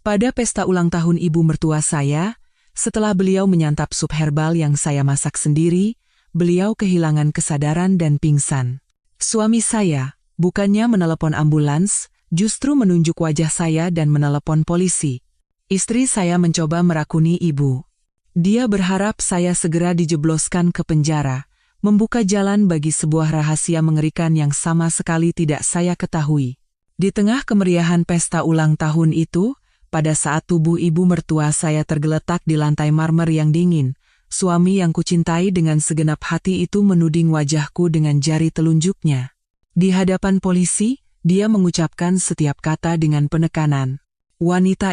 Pada pesta ulang tahun ibu mertua saya, setelah beliau menyantap sup herbal yang saya masak sendiri, beliau kehilangan kesadaran dan pingsan. Suami saya, bukannya menelepon ambulans, justru menunjuk wajah saya dan menelepon polisi. Istri saya mencoba merakuni ibu. Dia berharap saya segera dijebloskan ke penjara, membuka jalan bagi sebuah rahasia mengerikan yang sama sekali tidak saya ketahui. Di tengah kemeriahan pesta ulang tahun itu, pada saat tubuh ibu mertua saya tergeletak di lantai marmer yang dingin, suami yang kucintai dengan segenap hati itu menuding wajahku dengan jari telunjuknya. Di hadapan polisi, dia mengucapkan setiap kata dengan penekanan. Wanita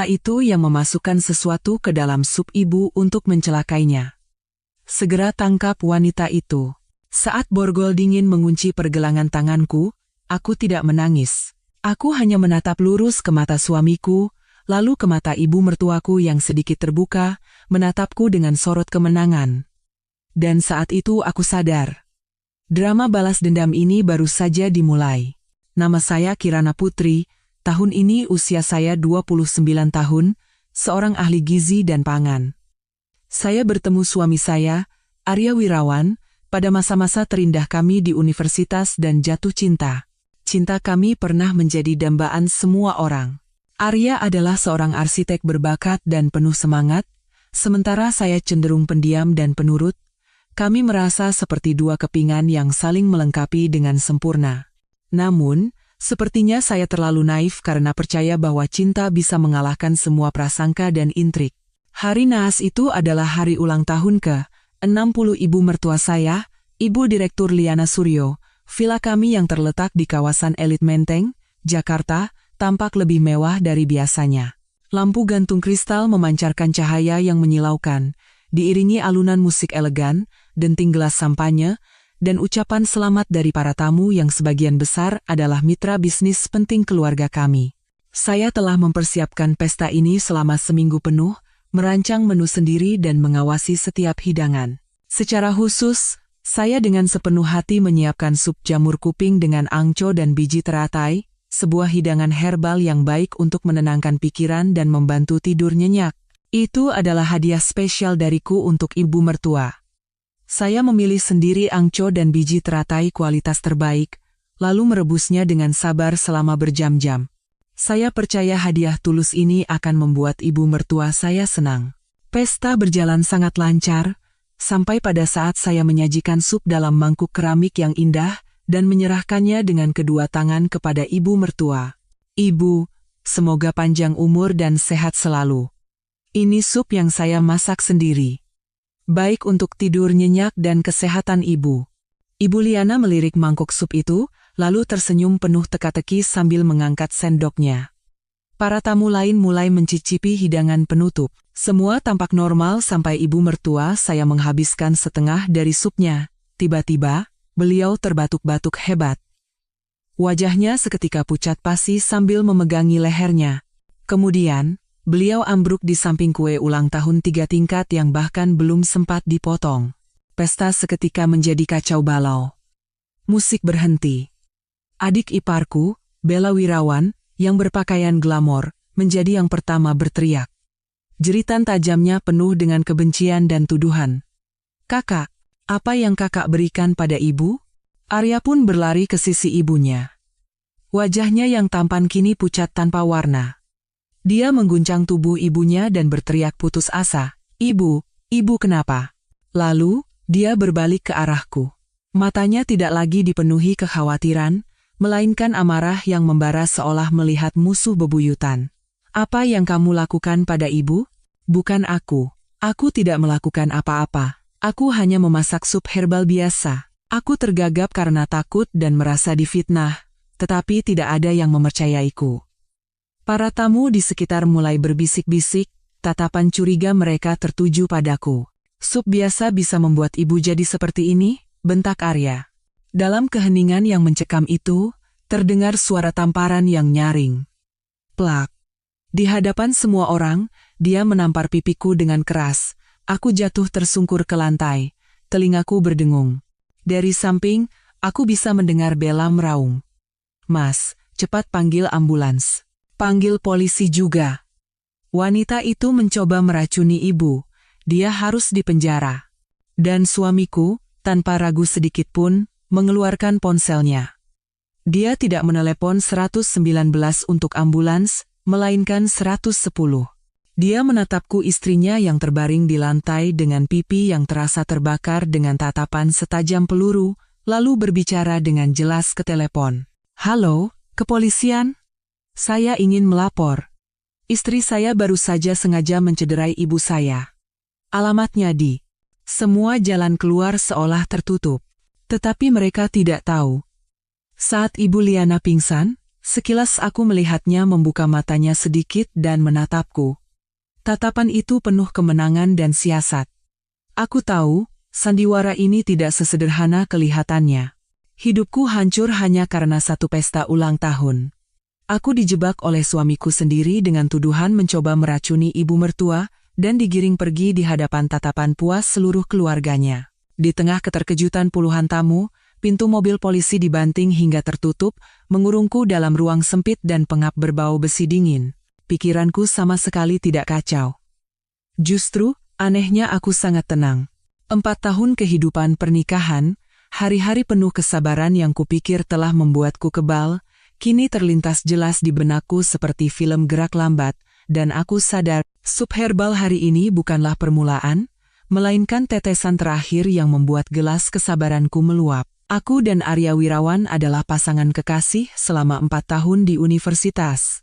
itu yang memasukkan sesuatu ke dalam sup ibu untuk mencelakainya. Segera tangkap wanita itu. Saat borgol dingin mengunci pergelangan tanganku, aku tidak menangis. Aku hanya menatap lurus ke mata suamiku, lalu ke mata ibu mertuaku yang sedikit terbuka, menatapku dengan sorot kemenangan. Dan saat itu aku sadar. Drama balas dendam ini baru saja dimulai. Nama saya Kirana Putri. Tahun ini usia saya 29 tahun, seorang ahli gizi dan pangan. Saya bertemu suami saya, Arya Wirawan, pada masa-masa terindah kami di universitas dan jatuh cinta. Cinta kami pernah menjadi dambaan semua orang. Arya adalah seorang arsitek berbakat dan penuh semangat, sementara saya cenderung pendiam dan penurut. Kami merasa seperti dua kepingan yang saling melengkapi dengan sempurna. Namun, sepertinya saya terlalu naif karena percaya bahwa cinta bisa mengalahkan semua prasangka dan intrik. Hari naas itu adalah hari ulang tahun ke-60 ibu mertua saya, Ibu Direktur Liana Suryo. Villa kami yang terletak di kawasan elit Menteng, Jakarta, tampak lebih mewah dari biasanya. Lampu gantung kristal memancarkan cahaya yang menyilaukan, diiringi alunan musik elegan, denting gelas sampanye, dan ucapan selamat dari para tamu yang sebagian besar adalah mitra bisnis penting keluarga kami. Saya telah mempersiapkan pesta ini selama seminggu penuh, merancang menu sendiri dan mengawasi setiap hidangan. Secara khusus, saya dengan sepenuh hati menyiapkan sup jamur kuping dengan angco dan biji teratai, sebuah hidangan herbal yang baik untuk menenangkan pikiran dan membantu tidur nyenyak. Itu adalah hadiah spesial dariku untuk ibu mertua. Saya memilih sendiri angco dan biji teratai kualitas terbaik, lalu merebusnya dengan sabar selama berjam-jam. Saya percaya hadiah tulus ini akan membuat ibu mertua saya senang. Pesta berjalan sangat lancar, sampai pada saat saya menyajikan sup dalam mangkuk keramik yang indah dan menyerahkannya dengan kedua tangan kepada ibu mertua. Ibu, semoga panjang umur dan sehat selalu. Ini sup yang saya masak sendiri. Baik untuk tidur nyenyak dan kesehatan ibu. Ibu Liana melirik mangkuk sup itu, lalu tersenyum penuh teka-teki sambil mengangkat sendoknya. Para tamu lain mulai mencicipi hidangan penutup. Semua tampak normal sampai ibu mertua saya menghabiskan setengah dari supnya. Tiba-tiba, beliau terbatuk-batuk hebat. Wajahnya seketika pucat pasi sambil memegangi lehernya. Kemudian, beliau ambruk di samping kue ulang tahun 3 tingkat yang bahkan belum sempat dipotong. Pesta seketika menjadi kacau balau. Musik berhenti. Adik iparku, Bella Wirawan, yang berpakaian glamor, menjadi yang pertama berteriak. Jeritan tajamnya penuh dengan kebencian dan tuduhan. "Kakak, apa yang kakak berikan pada ibu?" Arya pun berlari ke sisi ibunya. Wajahnya yang tampan kini pucat tanpa warna. Dia mengguncang tubuh ibunya dan berteriak putus asa, "Ibu, ibu kenapa?" Lalu, dia berbalik ke arahku. Matanya tidak lagi dipenuhi kekhawatiran, melainkan amarah yang membara seolah melihat musuh bebuyutan. "Apa yang kamu lakukan pada ibu?" "Bukan aku. Aku tidak melakukan apa-apa. Aku hanya memasak sup herbal biasa." Aku tergagap karena takut dan merasa difitnah, tetapi tidak ada yang mempercayaiku. Para tamu di sekitar mulai berbisik-bisik, tatapan curiga mereka tertuju padaku. "Sup biasa bisa membuat ibu jadi seperti ini?" bentak Arya. Dalam keheningan yang mencekam itu, terdengar suara tamparan yang nyaring. Plak. Di hadapan semua orang, dia menampar pipiku dengan keras. Aku jatuh tersungkur ke lantai, telingaku berdengung. Dari samping, aku bisa mendengar Bella meraung. "Mas, cepat panggil ambulans." Panggil polisi juga. Wanita itu mencoba meracuni ibu. Dia harus dipenjara. Dan suamiku, tanpa ragu sedikit pun, mengeluarkan ponselnya. Dia tidak menelepon 119 untuk ambulans, melainkan 110. Dia menatapku istrinya yang terbaring di lantai dengan pipi yang terasa terbakar dengan tatapan setajam peluru, lalu berbicara dengan jelas ke telepon. Halo, kepolisian? Saya ingin melapor. Istri saya baru saja sengaja mencederai ibu saya. Alamatnya di. Semua jalan keluar seolah tertutup. Tetapi mereka tidak tahu. Saat Ibu Liana pingsan, sekilas aku melihatnya membuka matanya sedikit dan menatapku. Tatapan itu penuh kemenangan dan siasat. Aku tahu, sandiwara ini tidak sesederhana kelihatannya. Hidupku hancur hanya karena satu pesta ulang tahun. Aku dijebak oleh suamiku sendiri dengan tuduhan mencoba meracuni ibu mertua dan digiring pergi di hadapan tatapan puas seluruh keluarganya. Di tengah keterkejutan puluhan tamu, pintu mobil polisi dibanting hingga tertutup, mengurungku dalam ruang sempit dan pengap berbau besi dingin. Pikiranku sama sekali tidak kacau. Justru, anehnya aku sangat tenang. 4 tahun kehidupan pernikahan, hari-hari penuh kesabaran yang kupikir telah membuatku kebal, kini terlintas jelas di benakku seperti film gerak lambat, dan aku sadar, sup herbal hari ini bukanlah permulaan, melainkan tetesan terakhir yang membuat gelas kesabaranku meluap. Aku dan Arya Wirawan adalah pasangan kekasih selama 4 tahun di universitas.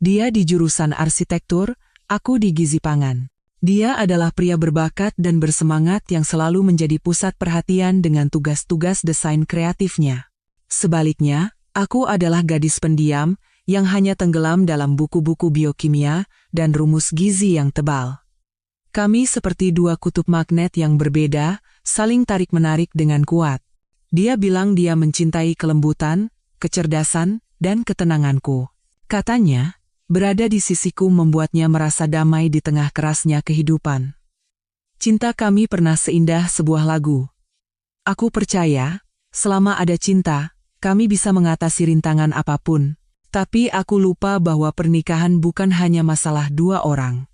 Dia di jurusan arsitektur, aku di gizi pangan. Dia adalah pria berbakat dan bersemangat yang selalu menjadi pusat perhatian dengan tugas-tugas desain kreatifnya. Sebaliknya, aku adalah gadis pendiam yang hanya tenggelam dalam buku-buku biokimia dan rumus gizi yang tebal. Kami seperti dua kutub magnet yang berbeda, saling tarik-menarik dengan kuat. Dia bilang dia mencintai kelembutan, kecerdasan, dan ketenanganku. Katanya, berada di sisiku membuatnya merasa damai di tengah kerasnya kehidupan. Cinta kami pernah seindah sebuah lagu. Aku percaya, selama ada cinta, kami bisa mengatasi rintangan apapun. Tapi aku lupa bahwa pernikahan bukan hanya masalah 2 orang.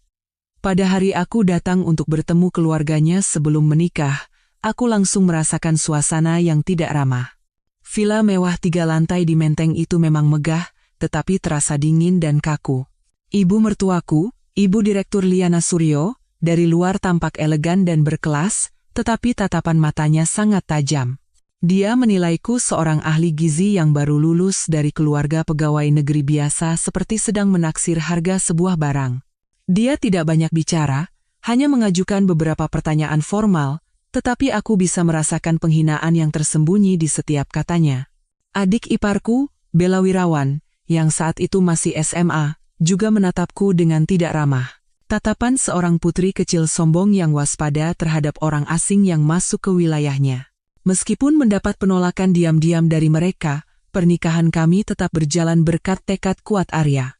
Pada hari aku datang untuk bertemu keluarganya sebelum menikah, aku langsung merasakan suasana yang tidak ramah. Villa mewah 3 lantai di Menteng itu memang megah, tetapi terasa dingin dan kaku. Ibu mertuaku, Ibu Direktur Liana Suryo, dari luar tampak elegan dan berkelas, tetapi tatapan matanya sangat tajam. Dia menilaiku seorang ahli gizi yang baru lulus dari keluarga pegawai negeri biasa seperti sedang menaksir harga sebuah barang. Dia tidak banyak bicara, hanya mengajukan beberapa pertanyaan formal, tetapi aku bisa merasakan penghinaan yang tersembunyi di setiap katanya. Adik iparku, Bella Wirawan, yang saat itu masih SMA, juga menatapku dengan tidak ramah. Tatapan seorang putri kecil sombong yang waspada terhadap orang asing yang masuk ke wilayahnya. Meskipun mendapat penolakan diam-diam dari mereka, pernikahan kami tetap berjalan berkat tekad kuat Arya.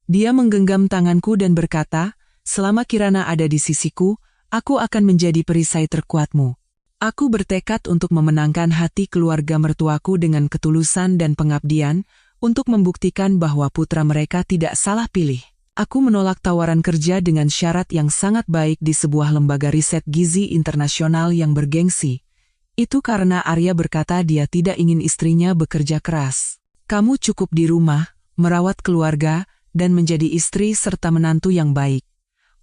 Dia menggenggam tanganku dan berkata, selama Kirana ada di sisiku, aku akan menjadi perisai terkuatmu. Aku bertekad untuk memenangkan hati keluarga mertuaku dengan ketulusan dan pengabdian, untuk membuktikan bahwa putra mereka tidak salah pilih. Aku menolak tawaran kerja dengan syarat yang sangat baik di sebuah lembaga riset gizi internasional yang bergengsi. Itu karena Arya berkata dia tidak ingin istrinya bekerja keras. Kamu cukup di rumah, merawat keluarga, dan menjadi istri serta menantu yang baik.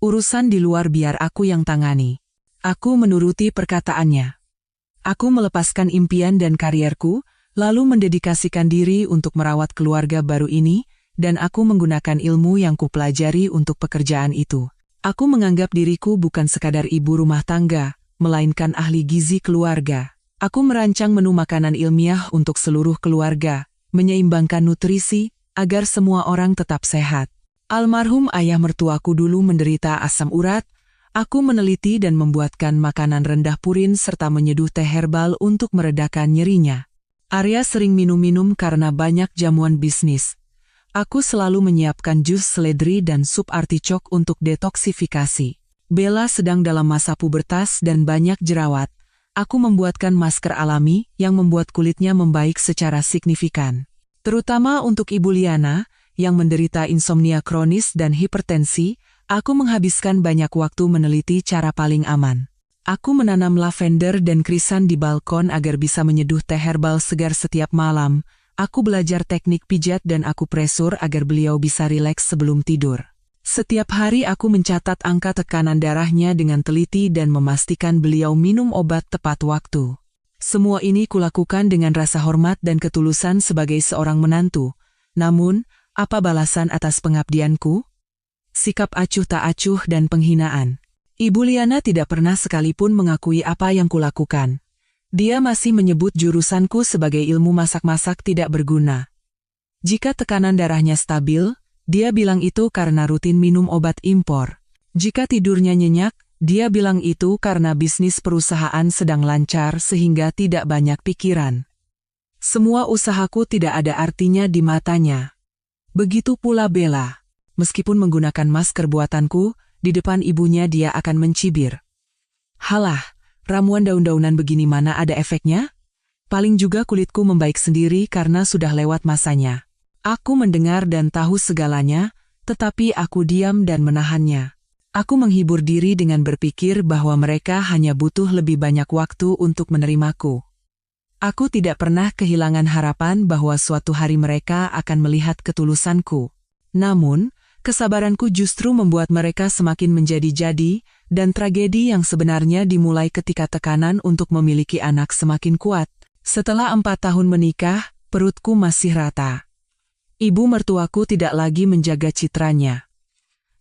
Urusan di luar biar aku yang tangani. Aku menuruti perkataannya. Aku melepaskan impian dan karierku, lalu mendedikasikan diri untuk merawat keluarga baru ini, dan aku menggunakan ilmu yang kupelajari untuk pekerjaan itu. Aku menganggap diriku bukan sekadar ibu rumah tangga, melainkan ahli gizi keluarga. Aku merancang menu makanan ilmiah untuk seluruh keluarga, menyeimbangkan nutrisi, agar semua orang tetap sehat. Almarhum ayah mertuaku dulu menderita asam urat, aku meneliti dan membuatkan makanan rendah purin serta menyeduh teh herbal untuk meredakan nyerinya. Arya sering minum-minum karena banyak jamuan bisnis. Aku selalu menyiapkan jus seledri dan sup articok untuk detoksifikasi. Bella sedang dalam masa pubertas dan banyak jerawat. Aku membuatkan masker alami yang membuat kulitnya membaik secara signifikan. Terutama untuk Ibu Liana, yang menderita insomnia kronis dan hipertensi, aku menghabiskan banyak waktu meneliti cara paling aman. Aku menanam lavender dan krisan di balkon agar bisa menyeduh teh herbal segar setiap malam. Aku belajar teknik pijat dan akupresur agar beliau bisa rileks sebelum tidur. Setiap hari aku mencatat angka tekanan darahnya dengan teliti dan memastikan beliau minum obat tepat waktu. Semua ini kulakukan dengan rasa hormat dan ketulusan sebagai seorang menantu. Namun, apa balasan atas pengabdianku? Sikap acuh tak acuh dan penghinaan. Ibu Liana tidak pernah sekalipun mengakui apa yang kulakukan. Dia masih menyebut jurusanku sebagai ilmu masak-masak tidak berguna. Jika tekanan darahnya stabil, dia bilang itu karena rutin minum obat impor. Jika tidurnya nyenyak, dia bilang itu karena bisnis perusahaan sedang lancar sehingga tidak banyak pikiran. Semua usahaku tidak ada artinya di matanya. Begitu pula Bella. Meskipun menggunakan masker buatanku, di depan ibunya dia akan mencibir. Halah, ramuan daun-daunan begini mana ada efeknya? Paling juga kulitku membaik sendiri karena sudah lewat masanya. Aku mendengar dan tahu segalanya, tetapi aku diam dan menahannya. Aku menghibur diri dengan berpikir bahwa mereka hanya butuh lebih banyak waktu untuk menerimaku. Aku tidak pernah kehilangan harapan bahwa suatu hari mereka akan melihat ketulusanku. Namun, kesabaranku justru membuat mereka semakin menjadi-jadi, dan tragedi yang sebenarnya dimulai ketika tekanan untuk memiliki anak semakin kuat. Setelah 4 tahun menikah, perutku masih rata. Ibu mertuaku tidak lagi menjaga citranya.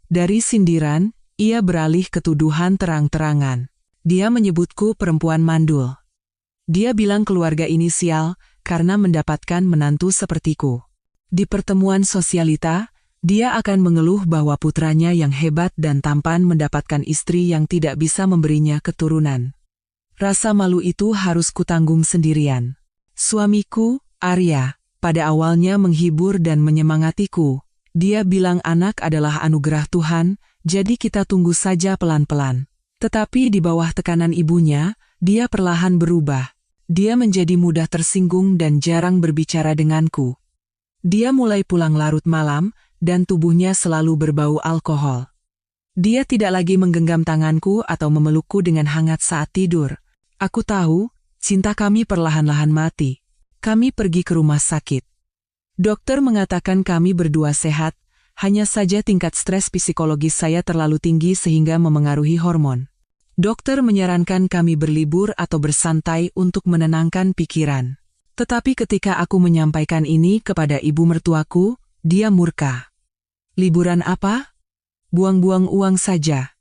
Dari sindiran, ia beralih ke tuduhan terang-terangan. Dia menyebutku perempuan mandul. Dia bilang keluarga ini sial karena mendapatkan menantu sepertiku. Di pertemuan sosialita, dia akan mengeluh bahwa putranya yang hebat dan tampan mendapatkan istri yang tidak bisa memberinya keturunan. Rasa malu itu harus kutanggung sendirian. Suamiku, Arya, pada awalnya menghibur dan menyemangatiku. Dia bilang anak adalah anugerah Tuhan, jadi kita tunggu saja pelan-pelan. Tetapi di bawah tekanan ibunya, dia perlahan berubah. Dia menjadi mudah tersinggung dan jarang berbicara denganku. Dia mulai pulang larut malam, dan tubuhnya selalu berbau alkohol. Dia tidak lagi menggenggam tanganku atau memelukku dengan hangat saat tidur. Aku tahu, cinta kami perlahan-lahan mati. Kami pergi ke rumah sakit. Dokter mengatakan kami berdua sehat, hanya saja tingkat stres psikologis saya terlalu tinggi sehingga memengaruhi hormon. Dokter menyarankan kami berlibur atau bersantai untuk menenangkan pikiran. Tetapi ketika aku menyampaikan ini kepada ibu mertuaku, dia murka. Liburan apa? Buang-buang uang saja.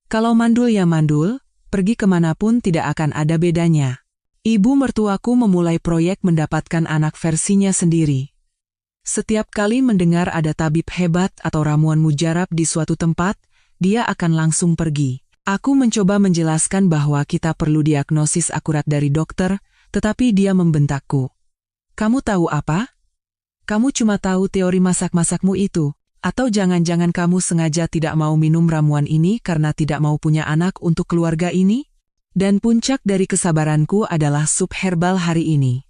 Kalau mandul ya mandul, pergi kemanapun tidak akan ada bedanya. Ibu mertuaku memulai proyek mendapatkan anak versinya sendiri. Setiap kali mendengar ada tabib hebat atau ramuan mujarab di suatu tempat, dia akan langsung pergi. Aku mencoba menjelaskan bahwa kita perlu diagnosis akurat dari dokter, tetapi dia membentakku. Kamu tahu apa? Kamu cuma tahu teori masak-masakmu itu. Atau jangan-jangan kamu sengaja tidak mau minum ramuan ini karena tidak mau punya anak untuk keluarga ini? Dan puncak dari kesabaranku adalah sup herbal hari ini.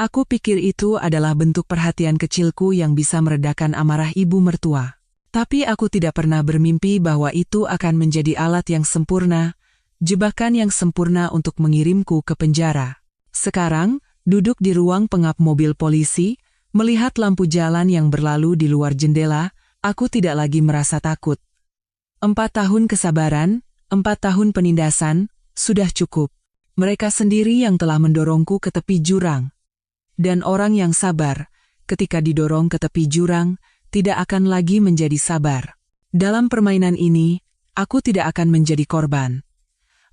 Aku pikir itu adalah bentuk perhatian kecilku yang bisa meredakan amarah ibu mertua. Tapi aku tidak pernah bermimpi bahwa itu akan menjadi alat yang sempurna, jebakan yang sempurna untuk mengirimku ke penjara. Sekarang, duduk di ruang pengap mobil polisi, melihat lampu jalan yang berlalu di luar jendela, aku tidak lagi merasa takut. 4 tahun kesabaran, 4 tahun penindasan, sudah cukup. Mereka sendiri yang telah mendorongku ke tepi jurang. Dan orang yang sabar, ketika didorong ke tepi jurang, tidak akan lagi menjadi sabar. Dalam permainan ini, aku tidak akan menjadi korban.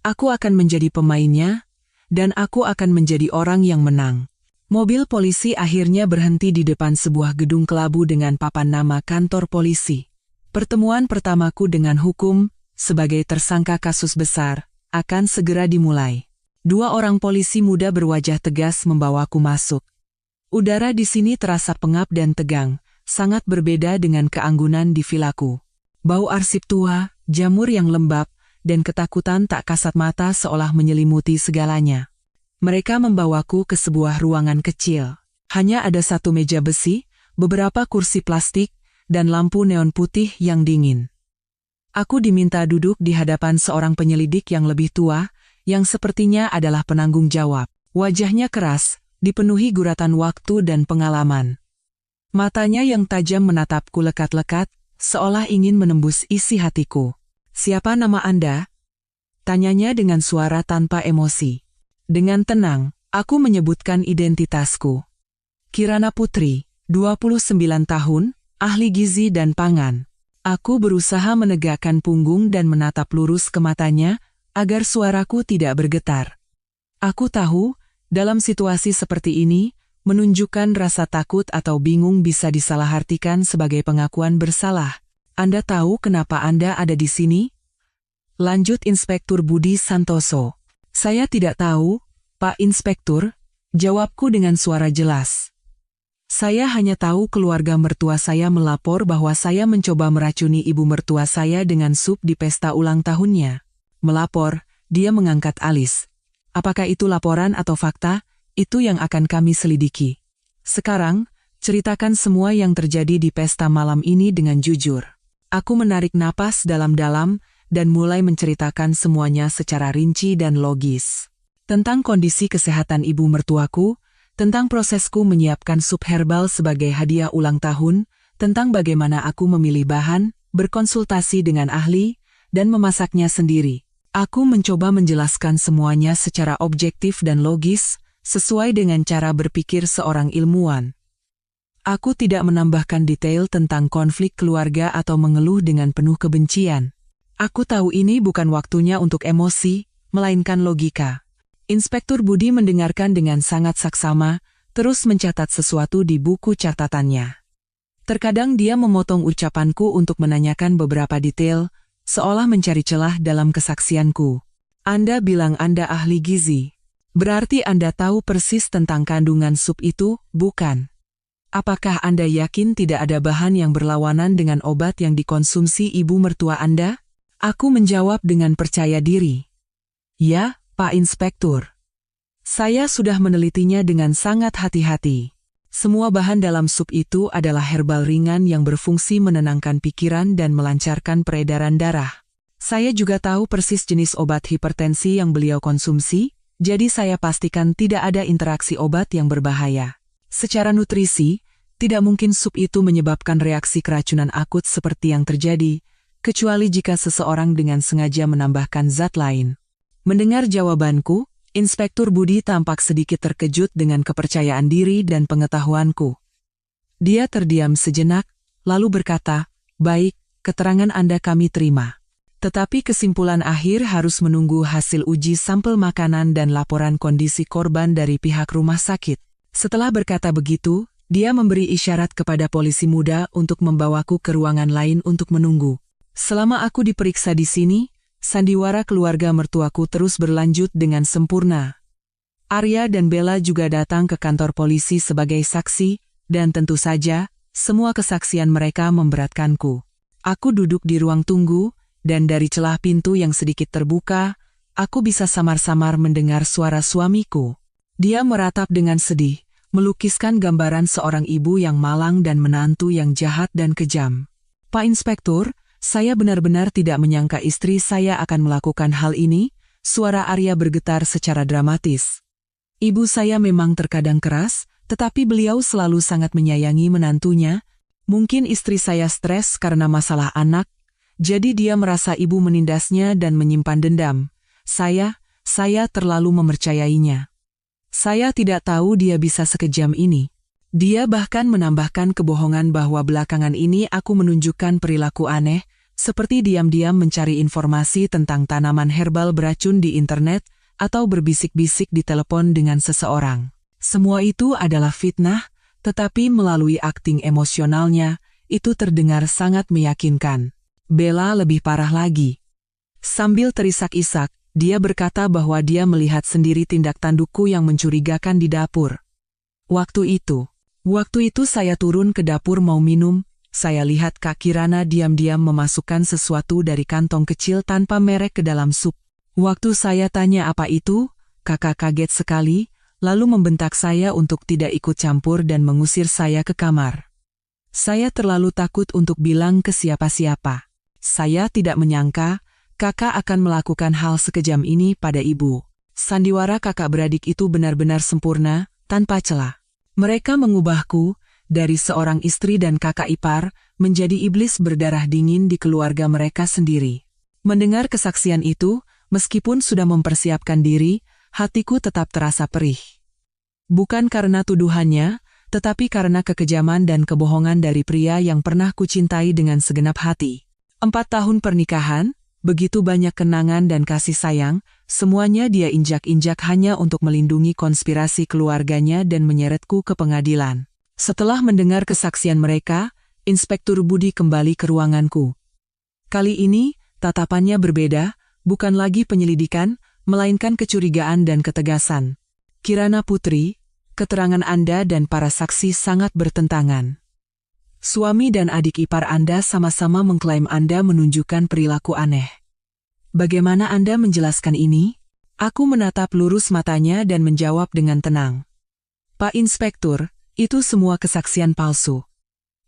Aku akan menjadi pemainnya, dan aku akan menjadi orang yang menang. Mobil polisi akhirnya berhenti di depan sebuah gedung kelabu dengan papan nama kantor polisi. Pertemuan pertamaku dengan hukum, sebagai tersangka kasus besar, akan segera dimulai. 2 orang polisi muda berwajah tegas membawaku masuk. Udara di sini terasa pengap dan tegang, sangat berbeda dengan keanggunan di vilaku. Bau arsip tua, jamur yang lembab, dan ketakutan tak kasat mata seolah menyelimuti segalanya. Mereka membawaku ke sebuah ruangan kecil. Hanya ada satu meja besi, beberapa kursi plastik, dan lampu neon putih yang dingin. Aku diminta duduk di hadapan seorang penyelidik yang lebih tua, yang sepertinya adalah penanggung jawab. Wajahnya keras, dipenuhi guratan waktu dan pengalaman. Matanya yang tajam menatapku lekat-lekat, seolah ingin menembus isi hatiku. "Siapa nama Anda?" tanyanya dengan suara tanpa emosi. Dengan tenang, aku menyebutkan identitasku. Kirana Putri, 29 tahun, ahli gizi dan pangan. Aku berusaha menegakkan punggung dan menatap lurus ke matanya, agar suaraku tidak bergetar. Aku tahu, dalam situasi seperti ini, menunjukkan rasa takut atau bingung bisa disalahartikan sebagai pengakuan bersalah. "Anda tahu kenapa Anda ada di sini?" lanjut Inspektur Budi Santoso. "Saya tidak tahu, Pak Inspektur," jawabku dengan suara jelas. "Saya hanya tahu keluarga mertua saya melapor bahwa saya mencoba meracuni ibu mertua saya dengan sup di pesta ulang tahunnya." "Melapor?" Dia mengangkat alis. "Apakah itu laporan atau fakta? Itu yang akan kami selidiki. Sekarang, ceritakan semua yang terjadi di pesta malam ini dengan jujur." Aku menarik napas dalam-dalam dan mulai menceritakan semuanya secara rinci dan logis. Tentang kondisi kesehatan ibu mertuaku, tentang prosesku menyiapkan sup herbal sebagai hadiah ulang tahun, tentang bagaimana aku memilih bahan, berkonsultasi dengan ahli, dan memasaknya sendiri. Aku mencoba menjelaskan semuanya secara objektif dan logis, sesuai dengan cara berpikir seorang ilmuwan. Aku tidak menambahkan detail tentang konflik keluarga atau mengeluh dengan penuh kebencian. Aku tahu ini bukan waktunya untuk emosi, melainkan logika. Inspektur Budi mendengarkan dengan sangat saksama, terus mencatat sesuatu di buku catatannya. Terkadang dia memotong ucapanku untuk menanyakan beberapa detail, seolah mencari celah dalam kesaksianku. "Anda bilang Anda ahli gizi. Berarti Anda tahu persis tentang kandungan sup itu, bukan? Apakah Anda yakin tidak ada bahan yang berlawanan dengan obat yang dikonsumsi ibu mertua Anda?" Aku menjawab dengan percaya diri. "Ya, Pak Inspektur. Saya sudah menelitinya dengan sangat hati-hati. Semua bahan dalam sup itu adalah herbal ringan yang berfungsi menenangkan pikiran dan melancarkan peredaran darah. Saya juga tahu persis jenis obat hipertensi yang beliau konsumsi, jadi saya pastikan tidak ada interaksi obat yang berbahaya. Secara nutrisi, tidak mungkin sup itu menyebabkan reaksi keracunan akut seperti yang terjadi, kecuali jika seseorang dengan sengaja menambahkan zat lain." Mendengar jawabanku, Inspektur Budi tampak sedikit terkejut dengan kepercayaan diri dan pengetahuanku. Dia terdiam sejenak, lalu berkata, "Baik, keterangan Anda kami terima. Tetapi kesimpulan akhir harus menunggu hasil uji sampel makanan dan laporan kondisi korban dari pihak rumah sakit." Setelah berkata begitu, dia memberi isyarat kepada polisi muda untuk membawaku ke ruangan lain untuk menunggu. Selama aku diperiksa di sini, sandiwara keluarga mertuaku terus berlanjut dengan sempurna. Arya dan Bella juga datang ke kantor polisi sebagai saksi, dan tentu saja, semua kesaksian mereka memberatkanku. Aku duduk di ruang tunggu, dan dari celah pintu yang sedikit terbuka, aku bisa samar-samar mendengar suara suamiku. Dia meratap dengan sedih, melukiskan gambaran seorang ibu yang malang dan menantu yang jahat dan kejam. "Pak Inspektur, saya benar-benar tidak menyangka istri saya akan melakukan hal ini," suara Arya bergetar secara dramatis. "Ibu saya memang terkadang keras, tetapi beliau selalu sangat menyayangi menantunya. Mungkin istri saya stres karena masalah anak, jadi dia merasa ibu menindasnya dan menyimpan dendam. Saya terlalu mempercayainya. Saya tidak tahu dia bisa sekejam ini." Dia bahkan menambahkan kebohongan bahwa belakangan ini aku menunjukkan perilaku aneh, seperti diam-diam mencari informasi tentang tanaman herbal beracun di internet, atau berbisik-bisik di telepon dengan seseorang. Semua itu adalah fitnah, tetapi melalui akting emosionalnya, itu terdengar sangat meyakinkan. Bella lebih parah lagi. Sambil terisak-isak, dia berkata bahwa dia melihat sendiri tindak tandukku yang mencurigakan di dapur. Waktu itu saya turun ke dapur mau minum, saya lihat Kak Kirana diam-diam memasukkan sesuatu dari kantong kecil tanpa merek ke dalam sup. Waktu saya tanya apa itu, Kakak kaget sekali, lalu membentak saya untuk tidak ikut campur dan mengusir saya ke kamar. Saya terlalu takut untuk bilang ke siapa-siapa. Saya tidak menyangka kakak akan melakukan hal sekejam ini pada ibu. Sandiwara kakak beradik itu benar-benar sempurna, tanpa celah. Mereka mengubahku dari seorang istri dan kakak ipar menjadi iblis berdarah dingin di keluarga mereka sendiri. Mendengar kesaksian itu, meskipun sudah mempersiapkan diri, hatiku tetap terasa perih. Bukan karena tuduhannya, tetapi karena kekejaman dan kebohongan dari pria yang pernah kucintai dengan segenap hati. 4 tahun pernikahan, begitu banyak kenangan dan kasih sayang, semuanya dia injak-injak hanya untuk melindungi konspirasi keluarganya dan menyeretku ke pengadilan. Setelah mendengar kesaksian mereka, Inspektur Budi kembali ke ruanganku. Kali ini, tatapannya berbeda, bukan lagi penyelidikan, melainkan kecurigaan dan ketegasan. Kirana Putri, keterangan Anda dan para saksi sangat bertentangan. Suami dan adik ipar Anda sama-sama mengklaim Anda menunjukkan perilaku aneh. Bagaimana Anda menjelaskan ini? Aku menatap lurus matanya dan menjawab dengan tenang. Pak Inspektur, itu semua kesaksian palsu.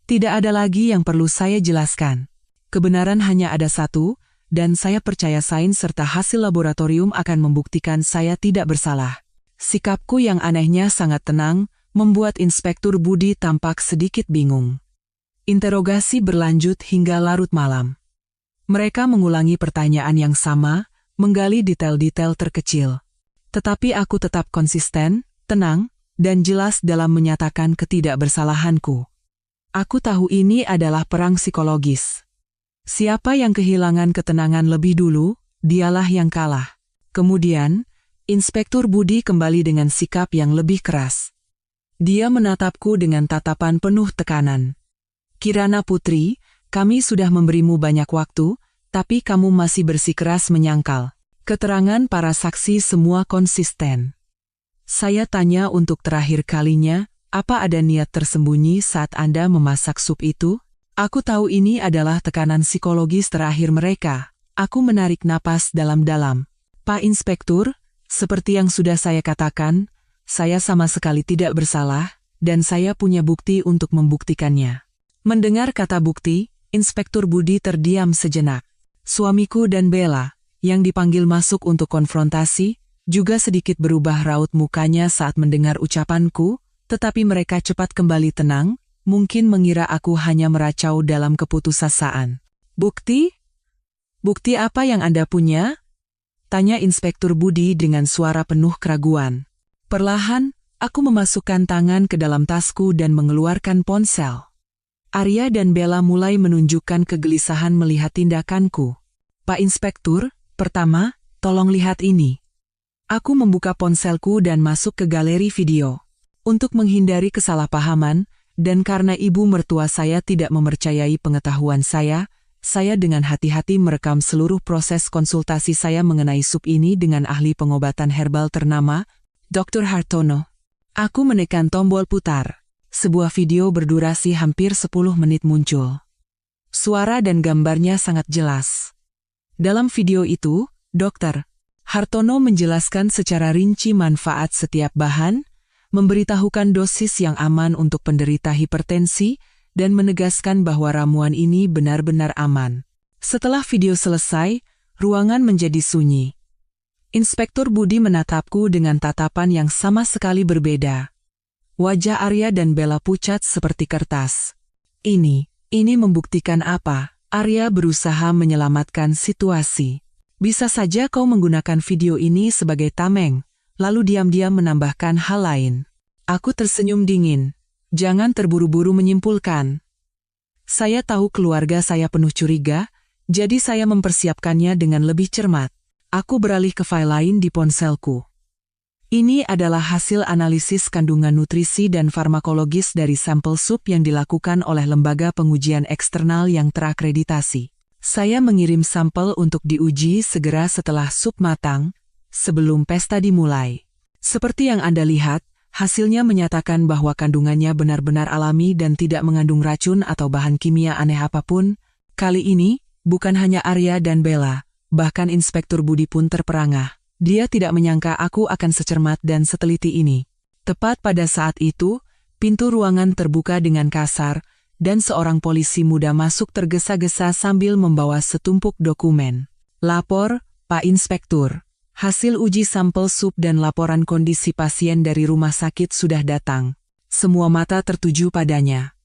Tidak ada lagi yang perlu saya jelaskan. Kebenaran hanya ada satu, dan saya percaya sains serta hasil laboratorium akan membuktikan saya tidak bersalah. Sikapku yang anehnya sangat tenang, membuat Inspektur Budi tampak sedikit bingung. Interogasi berlanjut hingga larut malam. Mereka mengulangi pertanyaan yang sama, menggali detail-detail terkecil. Tetapi aku tetap konsisten, tenang, dan jelas dalam menyatakan ketidakbersalahanku. Aku tahu ini adalah perang psikologis. Siapa yang kehilangan ketenangan lebih dulu, dialah yang kalah. Kemudian, Inspektur Budi kembali dengan sikap yang lebih keras. Dia menatapku dengan tatapan penuh tekanan. Kirana Putri, kami sudah memberimu banyak waktu, tapi kamu masih bersikeras menyangkal. Keterangan para saksi semua konsisten. Saya tanya untuk terakhir kalinya, apa ada niat tersembunyi saat Anda memasak sup itu? Aku tahu ini adalah tekanan psikologis terakhir mereka. Aku menarik napas dalam-dalam. Pak Inspektur, seperti yang sudah saya katakan, saya sama sekali tidak bersalah, dan saya punya bukti untuk membuktikannya. Mendengar kata bukti, Inspektur Budi terdiam sejenak. Suamiku dan Bella, yang dipanggil masuk untuk konfrontasi, juga sedikit berubah raut mukanya saat mendengar ucapanku, tetapi mereka cepat kembali tenang, mungkin mengira aku hanya meracau dalam keputusasaan. Bukti? Bukti apa yang Anda punya? Tanya Inspektur Budi dengan suara penuh keraguan. Perlahan, aku memasukkan tangan ke dalam tasku dan mengeluarkan ponsel. Arya dan Bella mulai menunjukkan kegelisahan melihat tindakanku. Pak Inspektur, pertama, tolong lihat ini. Aku membuka ponselku dan masuk ke galeri video. Untuk menghindari kesalahpahaman, dan karena ibu mertua saya tidak mempercayai pengetahuan saya dengan hati-hati merekam seluruh proses konsultasi saya mengenai sup ini dengan ahli pengobatan herbal ternama, Dr. Hartono. Aku menekan tombol putar. Sebuah video berdurasi hampir 10 menit muncul. Suara dan gambarnya sangat jelas. Dalam video itu, Dr. Hartono menjelaskan secara rinci manfaat setiap bahan, memberitahukan dosis yang aman untuk penderita hipertensi, dan menegaskan bahwa ramuan ini benar-benar aman. Setelah video selesai, ruangan menjadi sunyi. Inspektur Budi menatapku dengan tatapan yang sama sekali berbeda. Wajah Arya dan Bella pucat seperti kertas. Ini membuktikan apa? Arya berusaha menyelamatkan situasi. Bisa saja kau menggunakan video ini sebagai tameng, lalu diam-diam menambahkan hal lain. Aku tersenyum dingin. Jangan terburu-buru menyimpulkan. Saya tahu keluarga saya penuh curiga, jadi saya mempersiapkannya dengan lebih cermat. Aku beralih ke file lain di ponselku. Ini adalah hasil analisis kandungan nutrisi dan farmakologis dari sampel sup yang dilakukan oleh lembaga pengujian eksternal yang terakreditasi. Saya mengirim sampel untuk diuji segera setelah sup matang, sebelum pesta dimulai. Seperti yang Anda lihat, hasilnya menyatakan bahwa kandungannya benar-benar alami dan tidak mengandung racun atau bahan kimia aneh apapun. Kali ini, bukan hanya Arya dan Bella, bahkan Inspektur Budi pun terperangah. Dia tidak menyangka aku akan secermat dan seteliti ini. Tepat pada saat itu, pintu ruangan terbuka dengan kasar, dan seorang polisi muda masuk tergesa-gesa sambil membawa setumpuk dokumen. Lapor, Pak Inspektur. Hasil uji sampel sup dan laporan kondisi pasien dari rumah sakit sudah datang. Semua mata tertuju padanya.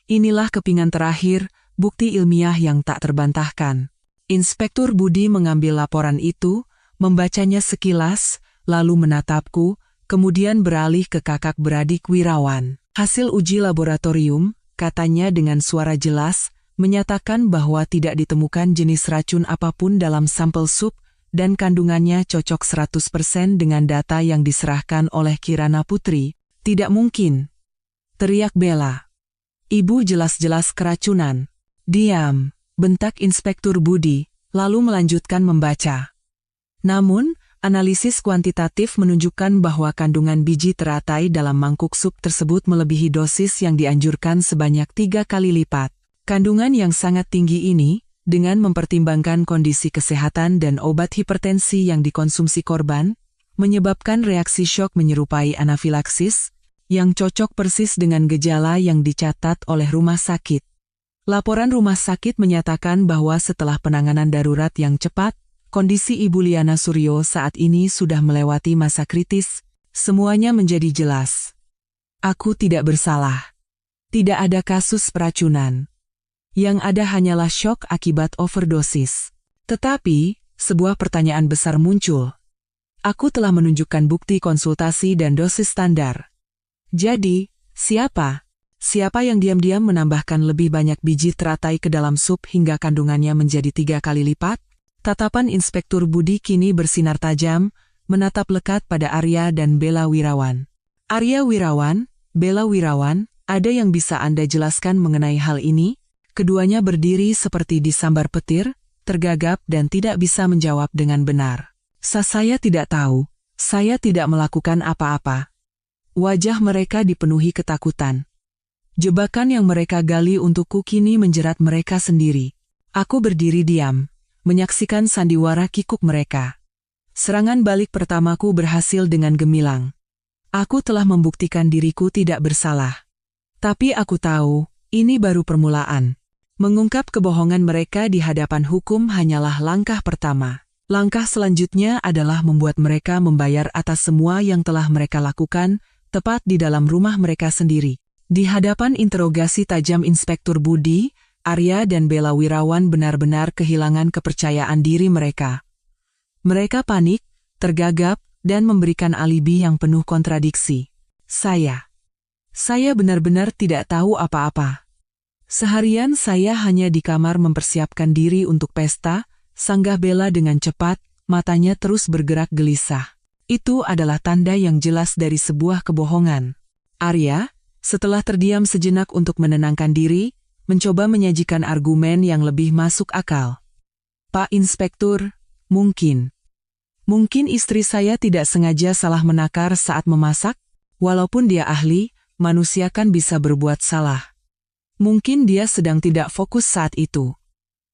Inilah kepingan terakhir, bukti ilmiah yang tak terbantahkan. Inspektur Budi mengambil laporan itu, membacanya sekilas, lalu menatapku, kemudian beralih ke kakak beradik Wirawan. Hasil uji laboratorium, katanya dengan suara jelas, menyatakan bahwa tidak ditemukan jenis racun apapun dalam sampel sup, dan kandungannya cocok 100% dengan data yang diserahkan oleh Kirana Putri. Tidak mungkin, teriak Bella. Ibu jelas-jelas keracunan. Diam, bentak Inspektur Budi, lalu melanjutkan membaca. Namun, analisis kuantitatif menunjukkan bahwa kandungan biji teratai dalam mangkuk sup tersebut melebihi dosis yang dianjurkan sebanyak 3 kali lipat. Kandungan yang sangat tinggi ini, dengan mempertimbangkan kondisi kesehatan dan obat hipertensi yang dikonsumsi korban, menyebabkan reaksi syok menyerupai anafilaksis, yang cocok persis dengan gejala yang dicatat oleh rumah sakit. Laporan rumah sakit menyatakan bahwa setelah penanganan darurat yang cepat, kondisi Ibu Liana Suryo saat ini sudah melewati masa kritis, semuanya menjadi jelas. Aku tidak bersalah. Tidak ada kasus peracunan. Yang ada hanyalah syok akibat overdosis. Tetapi, sebuah pertanyaan besar muncul. Aku telah menunjukkan bukti konsultasi dan dosis standar. Jadi, siapa? Siapa yang diam-diam menambahkan lebih banyak biji teratai ke dalam sup hingga kandungannya menjadi 3 kali lipat? Tatapan Inspektur Budi kini bersinar tajam, menatap lekat pada Arya dan Bella Wirawan. Arya Wirawan, Bella Wirawan, ada yang bisa Anda jelaskan mengenai hal ini? Keduanya berdiri seperti disambar petir, tergagap dan tidak bisa menjawab dengan benar. Saya tidak tahu, saya tidak melakukan apa-apa. Wajah mereka dipenuhi ketakutan. Jebakan yang mereka gali untukku kini menjerat mereka sendiri. Aku berdiri diam, menyaksikan sandiwara kikuk mereka. Serangan balik pertamaku berhasil dengan gemilang. Aku telah membuktikan diriku tidak bersalah. Tapi aku tahu, ini baru permulaan. Mengungkap kebohongan mereka di hadapan hukum hanyalah langkah pertama. Langkah selanjutnya adalah membuat mereka membayar atas semua yang telah mereka lakukan, tepat di dalam rumah mereka sendiri. Di hadapan interogasi tajam Inspektur Budi, Arya dan Bella Wirawan benar-benar kehilangan kepercayaan diri mereka. Mereka panik, tergagap, dan memberikan alibi yang penuh kontradiksi. Saya benar-benar tidak tahu apa-apa. Seharian saya hanya di kamar mempersiapkan diri untuk pesta, sanggah Bella dengan cepat, matanya terus bergerak gelisah. Itu adalah tanda yang jelas dari sebuah kebohongan. Arya, setelah terdiam sejenak untuk menenangkan diri, mencoba menyajikan argumen yang lebih masuk akal. Pak Inspektur, mungkin istri saya tidak sengaja salah menakar saat memasak, walaupun dia ahli, manusia kan bisa berbuat salah. Mungkin dia sedang tidak fokus saat itu.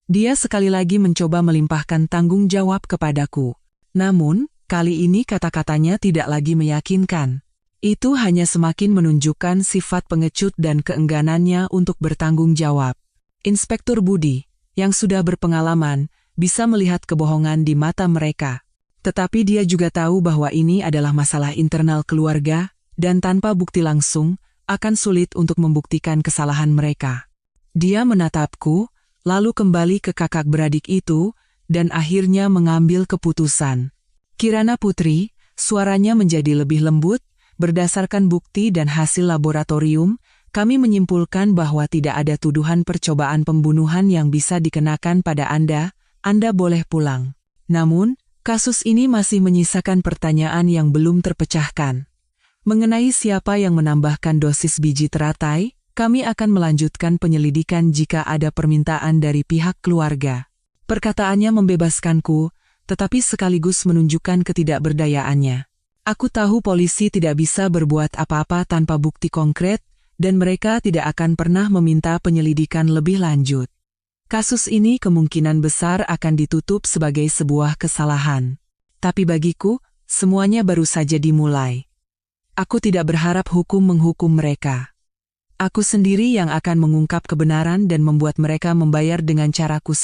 Dia sekali lagi mencoba melimpahkan tanggung jawab kepadaku. Namun, kali ini kata-katanya tidak lagi meyakinkan. Itu hanya semakin menunjukkan sifat pengecut dan keengganannya untuk bertanggung jawab. Inspektur Budi, yang sudah berpengalaman, bisa melihat kebohongan di mata mereka. Tetapi dia juga tahu bahwa ini adalah masalah internal keluarga, dan tanpa bukti langsung, akan sulit untuk membuktikan kesalahan mereka. Dia menatapku, lalu kembali ke kakak beradik itu, dan akhirnya mengambil keputusan. Kirana Putri, suaranya menjadi lebih lembut, berdasarkan bukti dan hasil laboratorium, kami menyimpulkan bahwa tidak ada tuduhan percobaan pembunuhan yang bisa dikenakan pada Anda boleh pulang. Namun, kasus ini masih menyisakan pertanyaan yang belum terpecahkan. Mengenai siapa yang menambahkan dosis biji teratai, kami akan melanjutkan penyelidikan jika ada permintaan dari pihak keluarga. Perkataannya membebaskanku, tetapi sekaligus menunjukkan ketidakberdayaannya. Aku tahu polisi tidak bisa berbuat apa-apa tanpa bukti konkret, dan mereka tidak akan pernah meminta penyelidikan lebih lanjut. Kasus ini kemungkinan besar akan ditutup sebagai sebuah kesalahan. Tapi bagiku, semuanya baru saja dimulai. Aku tidak berharap hukum menghukum mereka. Aku sendiri yang akan mengungkap kebenaran dan membuat mereka membayar dengan caraku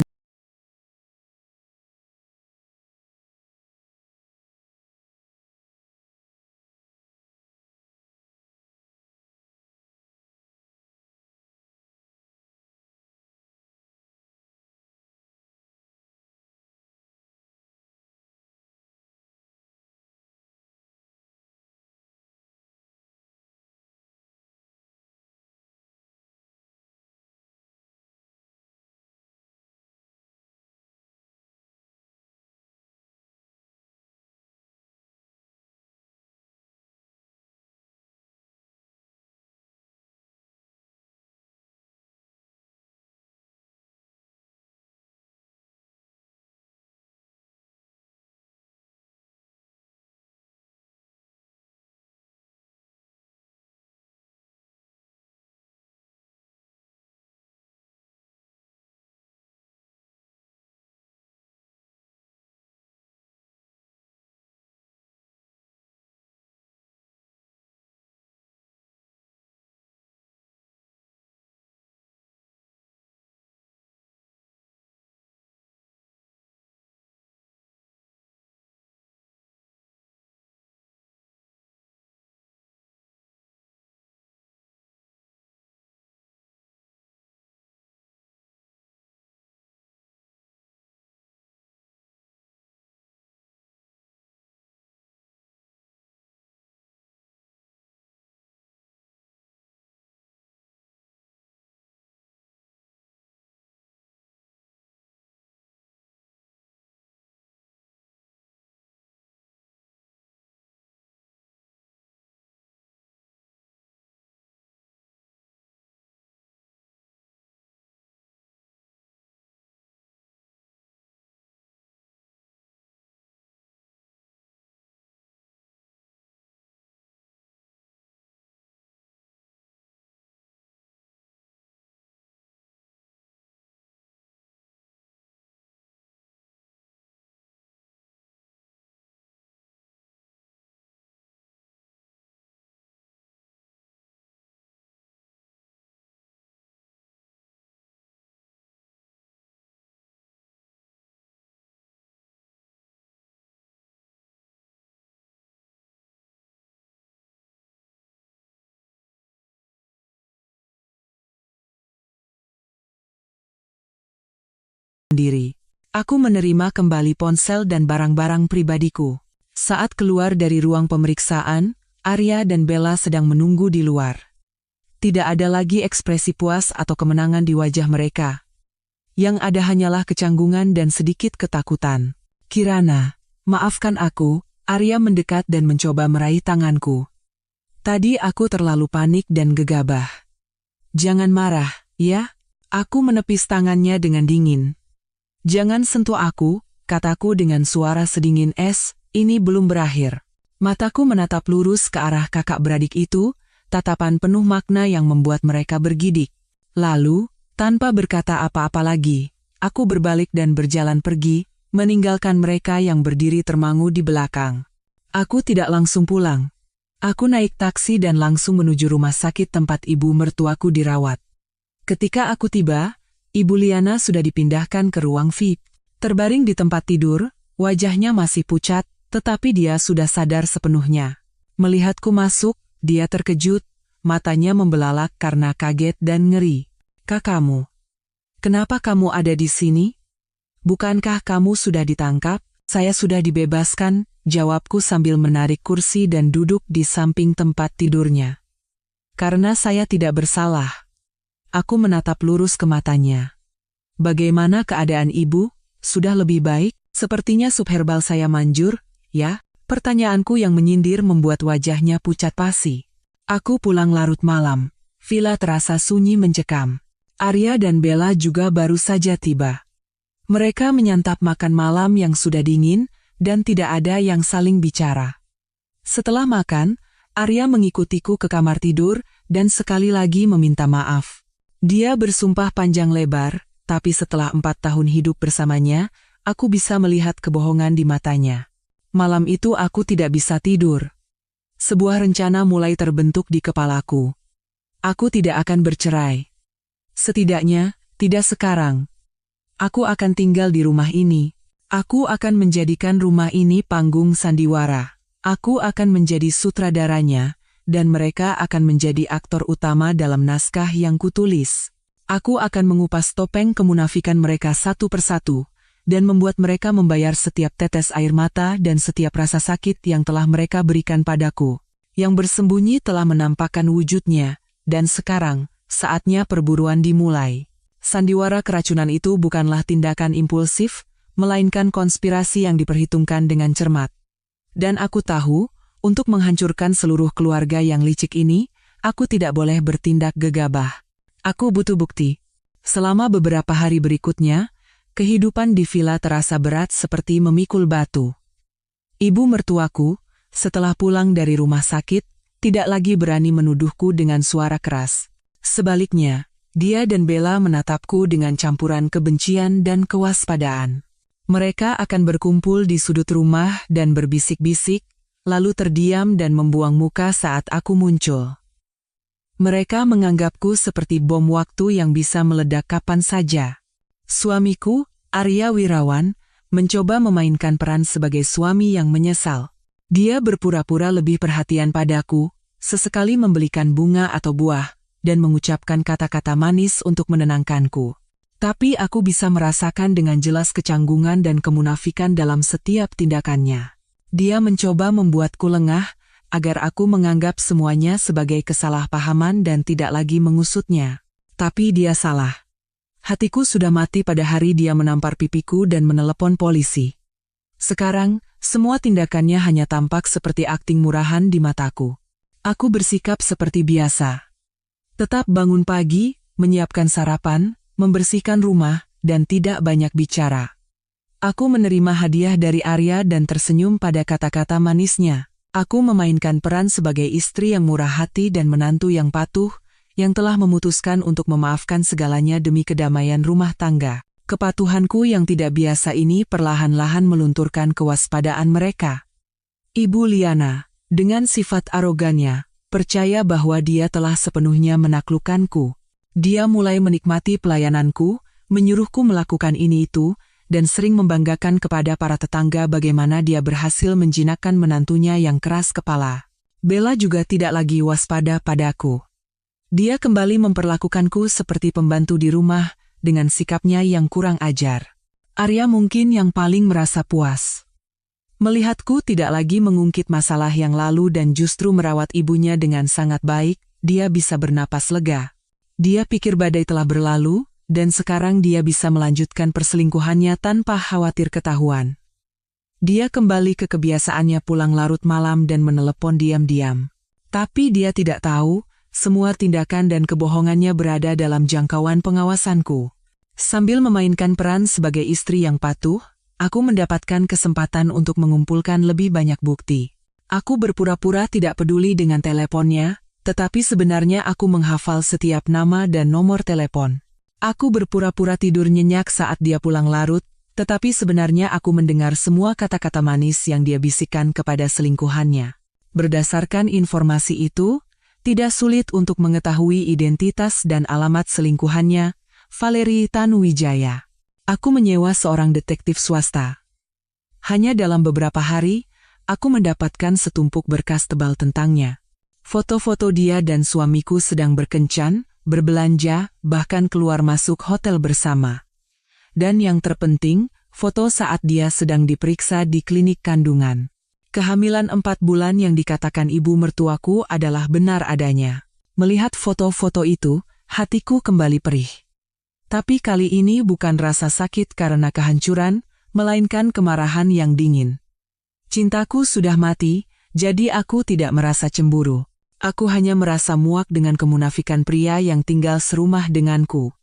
sendiri. Aku menerima kembali ponsel dan barang-barang pribadiku. Saat keluar dari ruang pemeriksaan, Arya dan Bella sedang menunggu di luar. Tidak ada lagi ekspresi puas atau kemenangan di wajah mereka. Yang ada hanyalah kecanggungan dan sedikit ketakutan. Kirana, maafkan aku, Arya mendekat dan mencoba meraih tanganku. Tadi aku terlalu panik dan gegabah. Jangan marah, ya? Aku menepis tangannya dengan dingin. Jangan sentuh aku, kataku dengan suara sedingin es, ini belum berakhir. Mataku menatap lurus ke arah kakak beradik itu, tatapan penuh makna yang membuat mereka bergidik. Lalu, tanpa berkata apa-apa lagi, aku berbalik dan berjalan pergi, meninggalkan mereka yang berdiri termangu di belakang. Aku tidak langsung pulang. Aku naik taksi dan langsung menuju rumah sakit tempat ibu mertuaku dirawat. Ketika aku tiba, Ibu Liana sudah dipindahkan ke ruang VIP. Terbaring di tempat tidur, wajahnya masih pucat, tetapi dia sudah sadar sepenuhnya. Melihatku masuk, dia terkejut, matanya membelalak karena kaget dan ngeri. Kakakmu, kenapa kamu ada di sini? Bukankah kamu sudah ditangkap? Saya sudah dibebaskan, jawabku sambil menarik kursi dan duduk di samping tempat tidurnya. Karena saya tidak bersalah. Aku menatap lurus ke matanya. Bagaimana keadaan ibu? Sudah lebih baik? Sepertinya sup herbal saya manjur, ya? Pertanyaanku yang menyindir membuat wajahnya pucat pasi. Aku pulang larut malam. Villa terasa sunyi mencekam. Arya dan Bella juga baru saja tiba. Mereka menyantap makan malam yang sudah dingin, dan tidak ada yang saling bicara. Setelah makan, Arya mengikutiku ke kamar tidur, dan sekali lagi meminta maaf. Dia bersumpah panjang lebar, tapi setelah 4 tahun hidup bersamanya, aku bisa melihat kebohongan di matanya. Malam itu aku tidak bisa tidur. Sebuah rencana mulai terbentuk di kepalaku. Aku tidak akan bercerai. Setidaknya, tidak sekarang. Aku akan tinggal di rumah ini. Aku akan menjadikan rumah ini panggung sandiwara. Aku akan menjadi sutradaranya, dan mereka akan menjadi aktor utama dalam naskah yang kutulis. Aku akan mengupas topeng kemunafikan mereka satu persatu, dan membuat mereka membayar setiap tetes air mata dan setiap rasa sakit yang telah mereka berikan padaku. Yang bersembunyi telah menampakkan wujudnya, dan sekarang, saatnya perburuan dimulai. Sandiwara keracunan itu bukanlah tindakan impulsif, melainkan konspirasi yang diperhitungkan dengan cermat. Dan aku tahu, untuk menghancurkan seluruh keluarga yang licik ini, aku tidak boleh bertindak gegabah. Aku butuh bukti. Selama beberapa hari berikutnya, kehidupan di villa terasa berat seperti memikul batu. Ibu mertuaku, setelah pulang dari rumah sakit, tidak lagi berani menuduhku dengan suara keras. Sebaliknya, dia dan Bella menatapku dengan campuran kebencian dan kewaspadaan. Mereka akan berkumpul di sudut rumah dan berbisik-bisik, lalu terdiam dan membuang muka saat aku muncul. Mereka menganggapku seperti bom waktu yang bisa meledak kapan saja. Suamiku, Arya Wirawan, mencoba memainkan peran sebagai suami yang menyesal. Dia berpura-pura lebih perhatian padaku, sesekali membelikan bunga atau buah, dan mengucapkan kata-kata manis untuk menenangkanku. Tapi aku bisa merasakan dengan jelas kecanggungan dan kemunafikan dalam setiap tindakannya. Dia mencoba membuatku lengah, agar aku menganggap semuanya sebagai kesalahpahaman dan tidak lagi mengusutnya. Tapi dia salah. Hatiku sudah mati pada hari dia menampar pipiku dan menelepon polisi. Sekarang, semua tindakannya hanya tampak seperti akting murahan di mataku. Aku bersikap seperti biasa. Tetap bangun pagi, menyiapkan sarapan, membersihkan rumah, dan tidak banyak bicara. Aku menerima hadiah dari Arya dan tersenyum pada kata-kata manisnya. Aku memainkan peran sebagai istri yang murah hati dan menantu yang patuh, yang telah memutuskan untuk memaafkan segalanya demi kedamaian rumah tangga. Kepatuhanku yang tidak biasa ini perlahan-lahan melunturkan kewaspadaan mereka. Ibu Liana, dengan sifat arogannya, percaya bahwa dia telah sepenuhnya menaklukkanku. Dia mulai menikmati pelayananku, menyuruhku melakukan ini itu, dan sering membanggakan kepada para tetangga bagaimana dia berhasil menjinakkan menantunya yang keras kepala. Bella juga tidak lagi waspada padaku. Dia kembali memperlakukanku seperti pembantu di rumah, dengan sikapnya yang kurang ajar. Arya mungkin yang paling merasa puas. Melihatku tidak lagi mengungkit masalah yang lalu dan justru merawat ibunya dengan sangat baik, dia bisa bernapas lega. Dia pikir badai telah berlalu, dan sekarang dia bisa melanjutkan perselingkuhannya tanpa khawatir ketahuan. Dia kembali ke kebiasaannya pulang larut malam dan menelepon diam-diam. Tapi dia tidak tahu, semua tindakan dan kebohongannya berada dalam jangkauan pengawasanku. Sambil memainkan peran sebagai istri yang patuh, aku mendapatkan kesempatan untuk mengumpulkan lebih banyak bukti. Aku berpura-pura tidak peduli dengan teleponnya, tetapi sebenarnya aku menghafal setiap nama dan nomor telepon. Aku berpura-pura tidur nyenyak saat dia pulang larut, tetapi sebenarnya aku mendengar semua kata-kata manis yang dia bisikkan kepada selingkuhannya. Berdasarkan informasi itu, tidak sulit untuk mengetahui identitas dan alamat selingkuhannya, Valeri Tanuwijaya. Aku menyewa seorang detektif swasta. Hanya dalam beberapa hari, aku mendapatkan setumpuk berkas tebal tentangnya. Foto-foto dia dan suamiku sedang berkencan, berbelanja, bahkan keluar masuk hotel bersama. Dan yang terpenting, foto saat dia sedang diperiksa di klinik kandungan. Kehamilan 4 bulan yang dikatakan ibu mertuaku adalah benar adanya. Melihat foto-foto itu, hatiku kembali perih. Tapi kali ini bukan rasa sakit karena kehancuran, melainkan kemarahan yang dingin. Cintaku sudah mati, jadi aku tidak merasa cemburu. Aku hanya merasa muak dengan kemunafikan pria yang tinggal serumah denganku.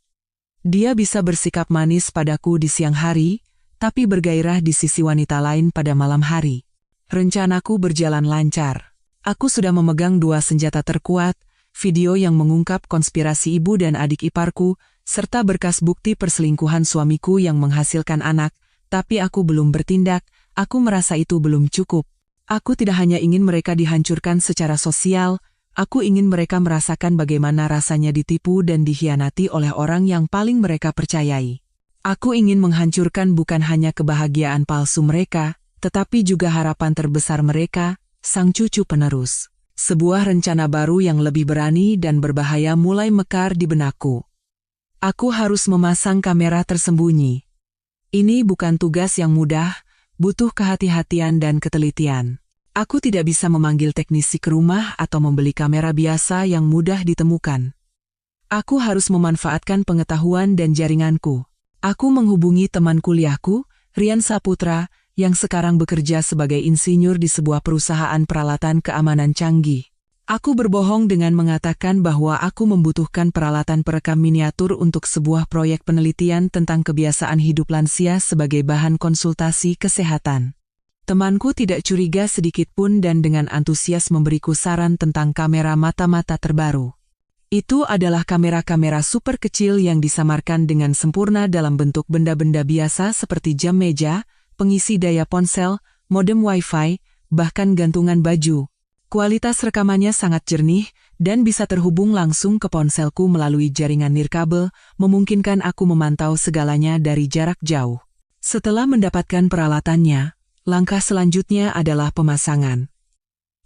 Dia bisa bersikap manis padaku di siang hari, tapi bergairah di sisi wanita lain pada malam hari. Rencanaku berjalan lancar. Aku sudah memegang 2 senjata terkuat, video yang mengungkap konspirasi ibu dan adik iparku, serta berkas bukti perselingkuhan suamiku yang menghasilkan anak, tapi aku belum bertindak, aku merasa itu belum cukup. Aku tidak hanya ingin mereka dihancurkan secara sosial, Aku ingin mereka merasakan bagaimana rasanya ditipu dan dikhianati oleh orang yang paling mereka percayai. Aku ingin menghancurkan bukan hanya kebahagiaan palsu mereka, tetapi juga harapan terbesar mereka, sang cucu penerus. Sebuah rencana baru yang lebih berani dan berbahaya mulai mekar di benakku. Aku harus memasang kamera tersembunyi. Ini bukan tugas yang mudah, butuh kehati-hatian dan ketelitian. Aku tidak bisa memanggil teknisi ke rumah atau membeli kamera biasa yang mudah ditemukan. Aku harus memanfaatkan pengetahuan dan jaringanku. Aku menghubungi teman kuliahku, Rian Saputra, yang sekarang bekerja sebagai insinyur di sebuah perusahaan peralatan keamanan canggih. Aku berbohong dengan mengatakan bahwa aku membutuhkan peralatan perekam miniatur untuk sebuah proyek penelitian tentang kebiasaan hidup lansia sebagai bahan konsultasi kesehatan. Temanku tidak curiga sedikitpun dan dengan antusias memberiku saran tentang kamera mata-mata terbaru. Itu adalah kamera-kamera super kecil yang disamarkan dengan sempurna dalam bentuk benda-benda biasa seperti jam meja, pengisi daya ponsel, modem Wi-Fi, bahkan gantungan baju. Kualitas rekamannya sangat jernih dan bisa terhubung langsung ke ponselku melalui jaringan nirkabel, memungkinkan aku memantau segalanya dari jarak jauh. Setelah mendapatkan peralatannya, langkah selanjutnya adalah pemasangan.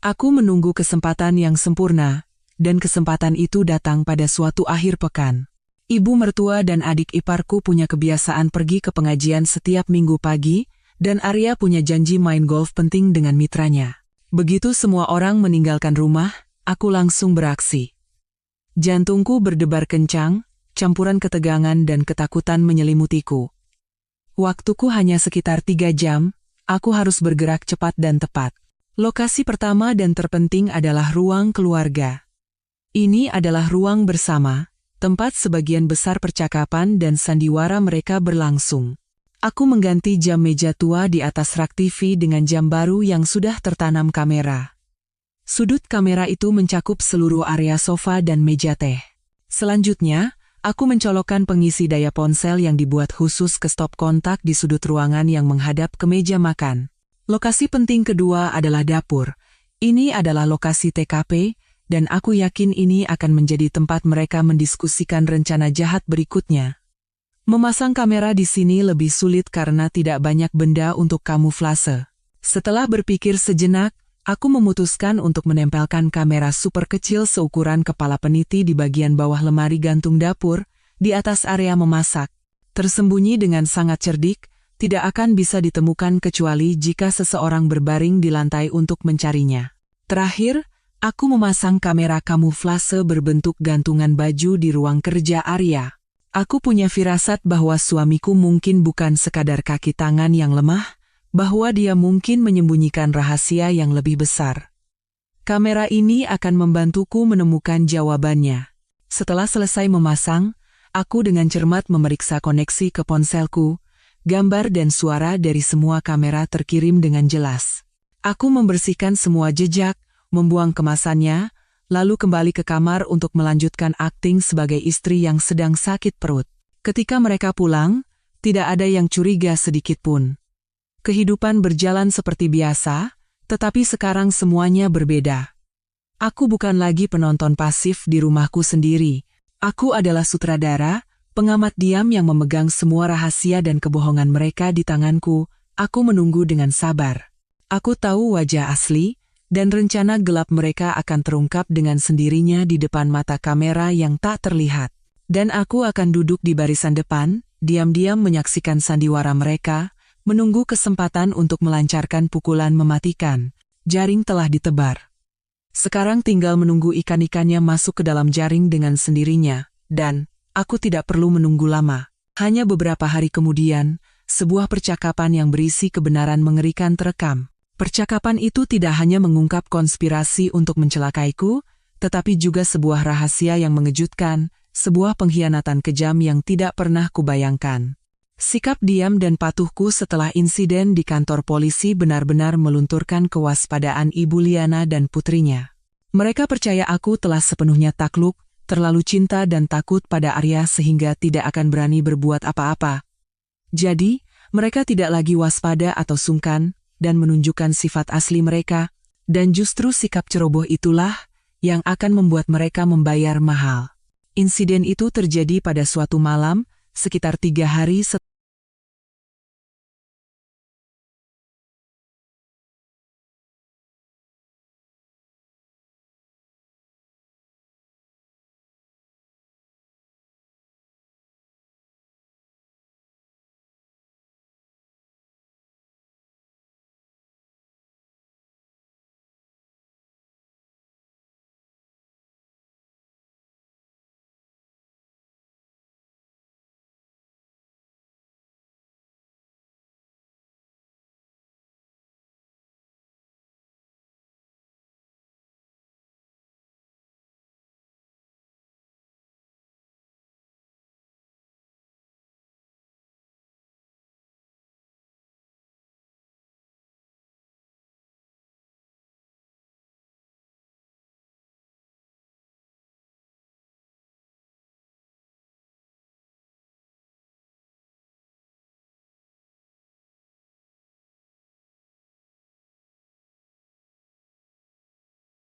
Aku menunggu kesempatan yang sempurna, dan kesempatan itu datang pada suatu akhir pekan. Ibu mertua dan adik iparku punya kebiasaan pergi ke pengajian setiap minggu pagi, dan Arya punya janji main golf penting dengan mitranya. Begitu semua orang meninggalkan rumah, aku langsung beraksi. Jantungku berdebar kencang, campuran ketegangan dan ketakutan menyelimutiku. Waktuku hanya sekitar 3 jam, aku harus bergerak cepat dan tepat. Lokasi pertama dan terpenting adalah ruang keluarga. Ini adalah ruang bersama, tempat sebagian besar percakapan dan sandiwara mereka berlangsung. Aku mengganti jam meja tua di atas rak TV dengan jam baru yang sudah tertanam kamera. Sudut kamera itu mencakup seluruh area sofa dan meja teh. Selanjutnya, aku mencolokkan pengisi daya ponsel yang dibuat khusus ke stop kontak di sudut ruangan yang menghadap ke meja makan. Lokasi penting kedua adalah dapur. Ini adalah lokasi TKP, dan aku yakin ini akan menjadi tempat mereka mendiskusikan rencana jahat berikutnya. Memasang kamera di sini lebih sulit karena tidak banyak benda untuk kamuflase. Setelah berpikir sejenak, aku memutuskan untuk menempelkan kamera super kecil seukuran kepala peniti di bagian bawah lemari gantung dapur, di atas area memasak. Tersembunyi dengan sangat cerdik, tidak akan bisa ditemukan kecuali jika seseorang berbaring di lantai untuk mencarinya. Terakhir, aku memasang kamera kamuflase berbentuk gantungan baju di ruang kerja Arya. Aku punya firasat bahwa suamiku mungkin bukan sekadar kaki tangan yang lemah, bahwa dia mungkin menyembunyikan rahasia yang lebih besar. Kamera ini akan membantuku menemukan jawabannya. Setelah selesai memasang, aku dengan cermat memeriksa koneksi ke ponselku, gambar dan suara dari semua kamera terkirim dengan jelas. Aku membersihkan semua jejak, membuang kemasannya, lalu kembali ke kamar untuk melanjutkan akting sebagai istri yang sedang sakit perut. Ketika mereka pulang, tidak ada yang curiga sedikitpun. Kehidupan berjalan seperti biasa, tetapi sekarang semuanya berbeda. Aku bukan lagi penonton pasif di rumahku sendiri. Aku adalah sutradara, pengamat diam yang memegang semua rahasia dan kebohongan mereka di tanganku. Aku menunggu dengan sabar. Aku tahu wajah asli, dan rencana gelap mereka akan terungkap dengan sendirinya di depan mata kamera yang tak terlihat. Dan aku akan duduk di barisan depan, diam-diam menyaksikan sandiwara mereka, menunggu kesempatan untuk melancarkan pukulan mematikan. Jaring telah ditebar. Sekarang tinggal menunggu ikan-ikannya masuk ke dalam jaring dengan sendirinya, dan aku tidak perlu menunggu lama. Hanya beberapa hari kemudian, sebuah percakapan yang berisi kebenaran mengerikan terekam. Percakapan itu tidak hanya mengungkap konspirasi untuk mencelakaiku, tetapi juga sebuah rahasia yang mengejutkan, sebuah pengkhianatan kejam yang tidak pernah kubayangkan. Sikap diam dan patuhku setelah insiden di kantor polisi benar-benar melunturkan kewaspadaan Ibu Liana dan putrinya. Mereka percaya aku telah sepenuhnya takluk, terlalu cinta dan takut pada Arya sehingga tidak akan berani berbuat apa-apa. Jadi, mereka tidak lagi waspada atau sungkan, dan menunjukkan sifat asli mereka, dan justru sikap ceroboh itulah yang akan membuat mereka membayar mahal. Insiden itu terjadi pada suatu malam, sekitar 3 hari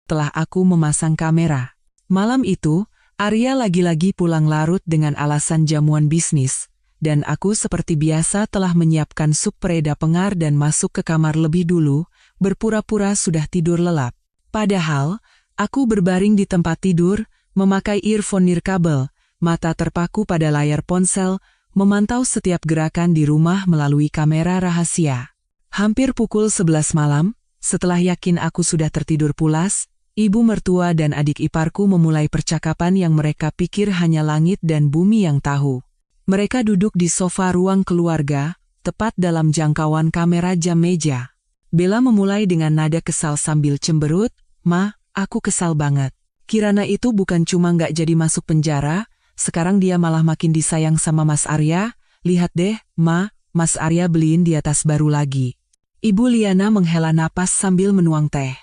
setelah aku memasang kamera. Malam itu, Arya lagi-lagi pulang larut dengan alasan jamuan bisnis, dan aku seperti biasa telah menyiapkan sup pereda pengar dan masuk ke kamar lebih dulu, berpura-pura sudah tidur lelap. Padahal, aku berbaring di tempat tidur, memakai earphone nirkabel, mata terpaku pada layar ponsel, memantau setiap gerakan di rumah melalui kamera rahasia. Hampir pukul 11 malam, setelah yakin aku sudah tertidur pulas, ibu mertua dan adik iparku memulai percakapan yang mereka pikir hanya langit dan bumi yang tahu. Mereka duduk di sofa ruang keluarga, tepat dalam jangkauan kamera jam meja. Bella memulai dengan nada kesal sambil cemberut, "Ma, aku kesal banget. Kirana itu bukan cuma nggak jadi masuk penjara, sekarang dia malah makin disayang sama Mas Arya. Lihat deh, Ma, Mas Arya beliin dia tas baru lagi." Ibu Liana menghela napas sambil menuang teh.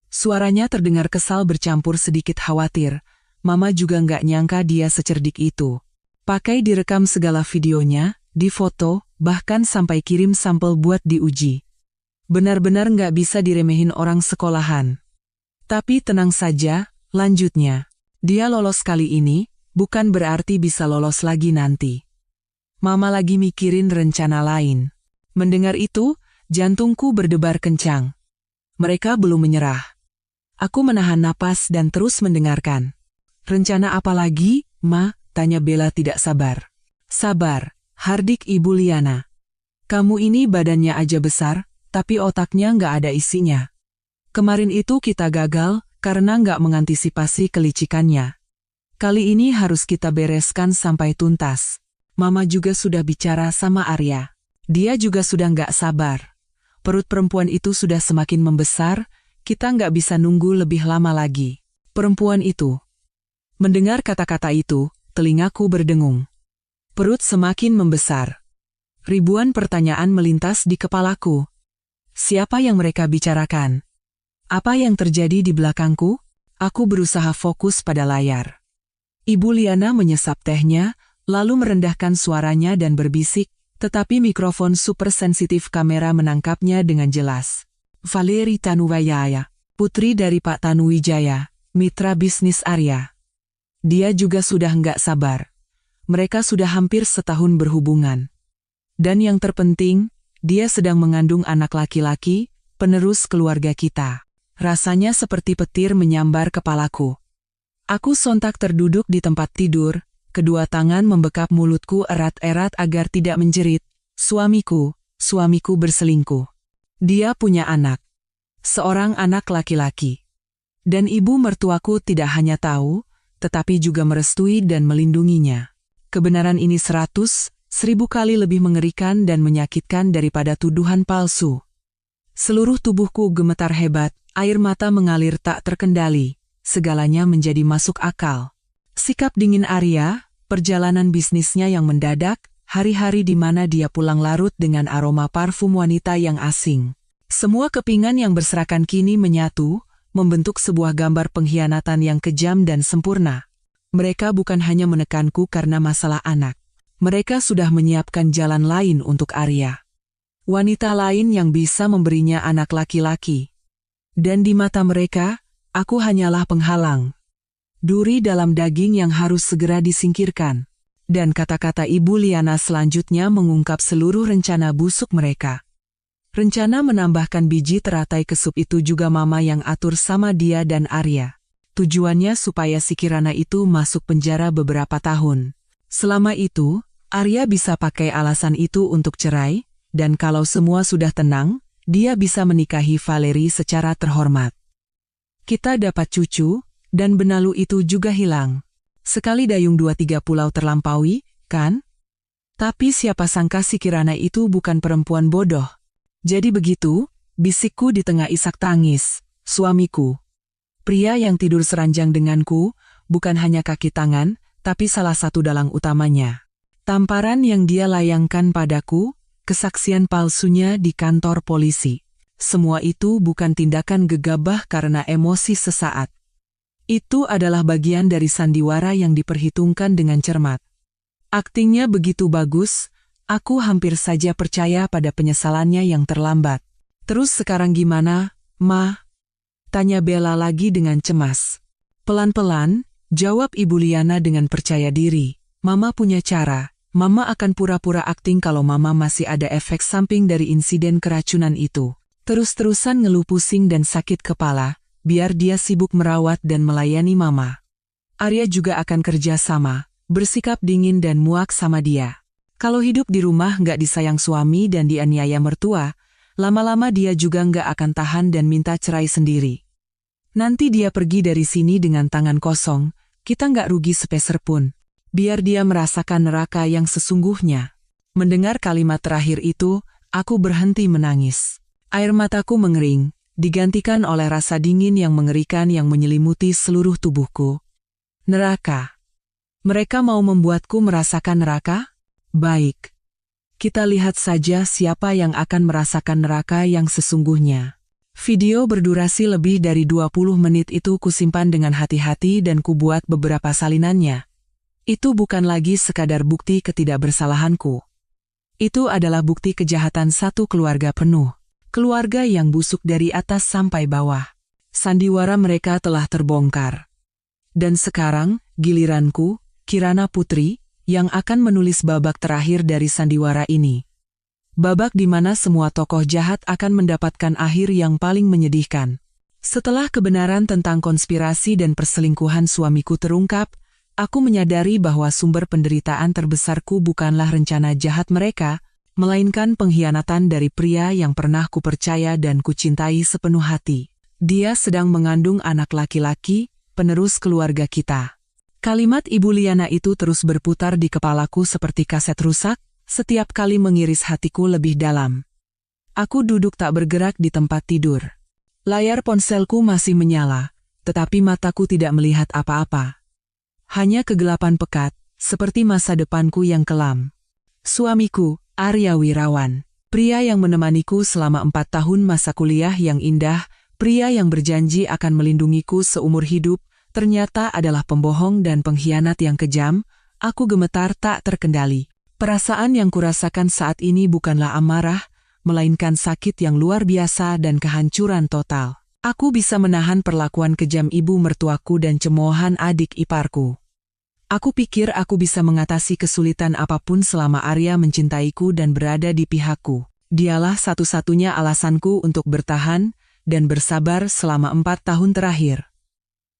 Suaranya terdengar kesal bercampur sedikit khawatir. Mama juga nggak nyangka dia secerdik itu. Pakai direkam segala videonya, difoto, bahkan sampai kirim sampel buat diuji. Benar-benar nggak bisa diremehin orang sekolahan. Tapi tenang saja, lanjutnya. Dia lolos kali ini, bukan berarti bisa lolos lagi nanti. Mama lagi mikirin rencana lain. Mendengar itu, jantungku berdebar kencang. Mereka belum menyerah. Aku menahan napas dan terus mendengarkan. "Rencana apa lagi, Ma?" tanya Bella tidak sabar. "Sabar, hardik Ibu Liana. Kamu ini badannya aja besar, tapi otaknya nggak ada isinya. Kemarin itu kita gagal karena nggak mengantisipasi kelicikannya. Kali ini harus kita bereskan sampai tuntas. Mama juga sudah bicara sama Arya. Dia juga sudah nggak sabar. Perut perempuan itu sudah semakin membesar, kita nggak bisa nunggu lebih lama lagi." Perempuan itu. Mendengar kata-kata itu, telingaku berdengung. Perut semakin membesar. Ribuan pertanyaan melintas di kepalaku. Siapa yang mereka bicarakan? Apa yang terjadi di belakangku? Aku berusaha fokus pada layar. Ibu Liana menyesap tehnya, lalu merendahkan suaranya dan berbisik, tetapi mikrofon super sensitif kamera menangkapnya dengan jelas. "Valeri Tanuwijaya, putri dari Pak Tanuwijaya, mitra bisnis Arya. Dia juga sudah nggak sabar. Mereka sudah hampir setahun berhubungan. Dan yang terpenting, dia sedang mengandung anak laki-laki, penerus keluarga kita." Rasanya seperti petir menyambar kepalaku. Aku sontak terduduk di tempat tidur, kedua tangan membekap mulutku erat-erat agar tidak menjerit. Suamiku berselingkuh. Dia punya anak. Seorang anak laki-laki. Dan ibu mertuaku tidak hanya tahu, tetapi juga merestui dan melindunginya. Kebenaran ini 100.000 kali lebih mengerikan dan menyakitkan daripada tuduhan palsu. Seluruh tubuhku gemetar hebat, air mata mengalir tak terkendali, segalanya menjadi masuk akal. Sikap dingin Arya, perjalanan bisnisnya yang mendadak, hari-hari di mana dia pulang larut dengan aroma parfum wanita yang asing. Semua kepingan yang berserakan kini menyatu, membentuk sebuah gambar pengkhianatan yang kejam dan sempurna. Mereka bukan hanya menekanku karena masalah anak. Mereka sudah menyiapkan jalan lain untuk Arya. Wanita lain yang bisa memberinya anak laki-laki. Dan di mata mereka, Aku hanyalah penghalang. Duri dalam daging yang harus segera disingkirkan. Dan kata-kata Ibu Liana selanjutnya mengungkap seluruh rencana busuk mereka. Rencana menambahkan biji teratai ke sup itu juga Mama yang atur sama dia dan Arya. Tujuannya supaya si Kirana itu masuk penjara beberapa tahun. Selama itu, Arya bisa pakai alasan itu untuk cerai, dan kalau semua sudah tenang, dia bisa menikahi Valeri secara terhormat. Kita dapat cucu, dan benalu itu juga hilang. Sekali dayung 2-3 pulau terlampaui, kan? Tapi siapa sangka si Kirana itu bukan perempuan bodoh. Jadi begitu, bisikku di tengah isak tangis, suamiku. Pria yang tidur seranjang denganku, bukan hanya kaki tangan, tapi salah satu dalang utamanya. Tamparan yang dia layangkan padaku, kesaksian palsunya di kantor polisi. Semua itu bukan tindakan gegabah karena emosi sesaat. Itu adalah bagian dari sandiwara yang diperhitungkan dengan cermat. Aktingnya begitu bagus, aku hampir saja percaya pada penyesalannya yang terlambat. Terus sekarang gimana, Ma? Tanya Bella lagi dengan cemas. Pelan-pelan, jawab Ibu Liana dengan percaya diri. Mama punya cara. Mama akan pura-pura akting kalau Mama masih ada efek samping dari insiden keracunan itu. Terus-terusan ngeluh pusing dan sakit kepala, biar dia sibuk merawat dan melayani Mama. Arya juga akan kerja sama, bersikap dingin dan muak sama dia. Kalau hidup di rumah nggak disayang suami dan dianiaya mertua, lama-lama dia juga nggak akan tahan dan minta cerai sendiri. Nanti dia pergi dari sini dengan tangan kosong, kita nggak rugi sepeser pun. Biar dia merasakan neraka yang sesungguhnya. Mendengar kalimat terakhir itu, aku berhenti menangis. Air mataku mengering, digantikan oleh rasa dingin yang mengerikan yang menyelimuti seluruh tubuhku. Neraka. Mereka mau membuatku merasakan neraka? Baik. Kita lihat saja siapa yang akan merasakan neraka yang sesungguhnya. Video berdurasi lebih dari 20 menit itu kusimpan dengan hati-hati dan kubuat beberapa salinannya. Itu bukan lagi sekadar bukti ketidakbersalahanku. Itu adalah bukti kejahatan satu keluarga penuh. Keluarga yang busuk dari atas sampai bawah. Sandiwara mereka telah terbongkar. Dan sekarang, giliranku, Kirana Putri, yang akan menulis babak terakhir dari sandiwara ini. Babak di mana semua tokoh jahat akan mendapatkan akhir yang paling menyedihkan. Setelah kebenaran tentang konspirasi dan perselingkuhan suamiku terungkap, aku menyadari bahwa sumber penderitaan terbesarku bukanlah rencana jahat mereka, melainkan pengkhianatan dari pria yang pernah kupercaya dan kucintai sepenuh hati. Dia sedang mengandung anak laki-laki, penerus keluarga kita. Kalimat Ibu Liana itu terus berputar di kepalaku seperti kaset rusak, setiap kali mengiris hatiku lebih dalam. Aku duduk tak bergerak di tempat tidur. Layar ponselku masih menyala, tetapi mataku tidak melihat apa-apa. Hanya kegelapan pekat, seperti masa depanku yang kelam. Suamiku, Arya Wirawan, pria yang menemaniku selama 4 tahun masa kuliah yang indah, pria yang berjanji akan melindungiku seumur hidup, ternyata adalah pembohong dan pengkhianat yang kejam. Aku gemetar tak terkendali. Perasaan yang kurasakan saat ini bukanlah amarah, melainkan sakit yang luar biasa dan kehancuran total. Aku bisa menahan perlakuan kejam ibu mertuaku dan cemoohan adik iparku. Aku pikir aku bisa mengatasi kesulitan apapun selama Arya mencintaiku dan berada di pihakku. Dialah satu-satunya alasanku untuk bertahan dan bersabar selama 4 tahun terakhir.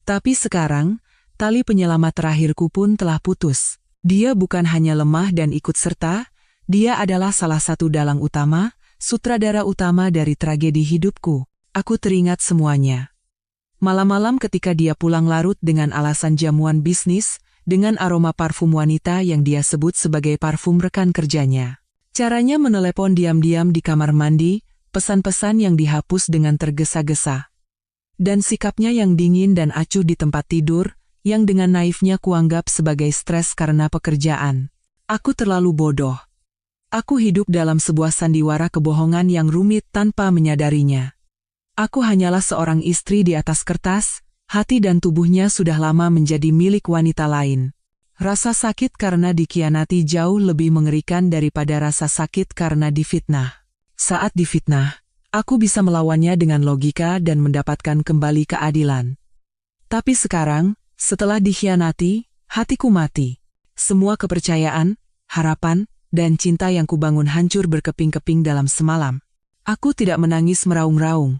Tapi sekarang, tali penyelamat terakhirku pun telah putus. Dia bukan hanya lemah dan ikut serta, dia adalah salah satu dalang utama, sutradara utama dari tragedi hidupku. Aku teringat semuanya. Malam-malam ketika dia pulang larut dengan alasan jamuan bisnis, dengan aroma parfum wanita yang dia sebut sebagai parfum rekan kerjanya. Caranya menelepon diam-diam di kamar mandi, pesan-pesan yang dihapus dengan tergesa-gesa. Dan sikapnya yang dingin dan acuh di tempat tidur, yang dengan naifnya kuanggap sebagai stres karena pekerjaan. Aku terlalu bodoh. Aku hidup dalam sebuah sandiwara kebohongan yang rumit tanpa menyadarinya. Aku hanyalah seorang istri di atas kertas, hati dan tubuhnya sudah lama menjadi milik wanita lain. Rasa sakit karena dikhianati jauh lebih mengerikan daripada rasa sakit karena difitnah. Saat difitnah, aku bisa melawannya dengan logika dan mendapatkan kembali keadilan. Tapi sekarang, setelah dikhianati, hatiku mati. Semua kepercayaan, harapan, dan cinta yang kubangun hancur berkeping-keping dalam semalam. Aku tidak menangis meraung-raung.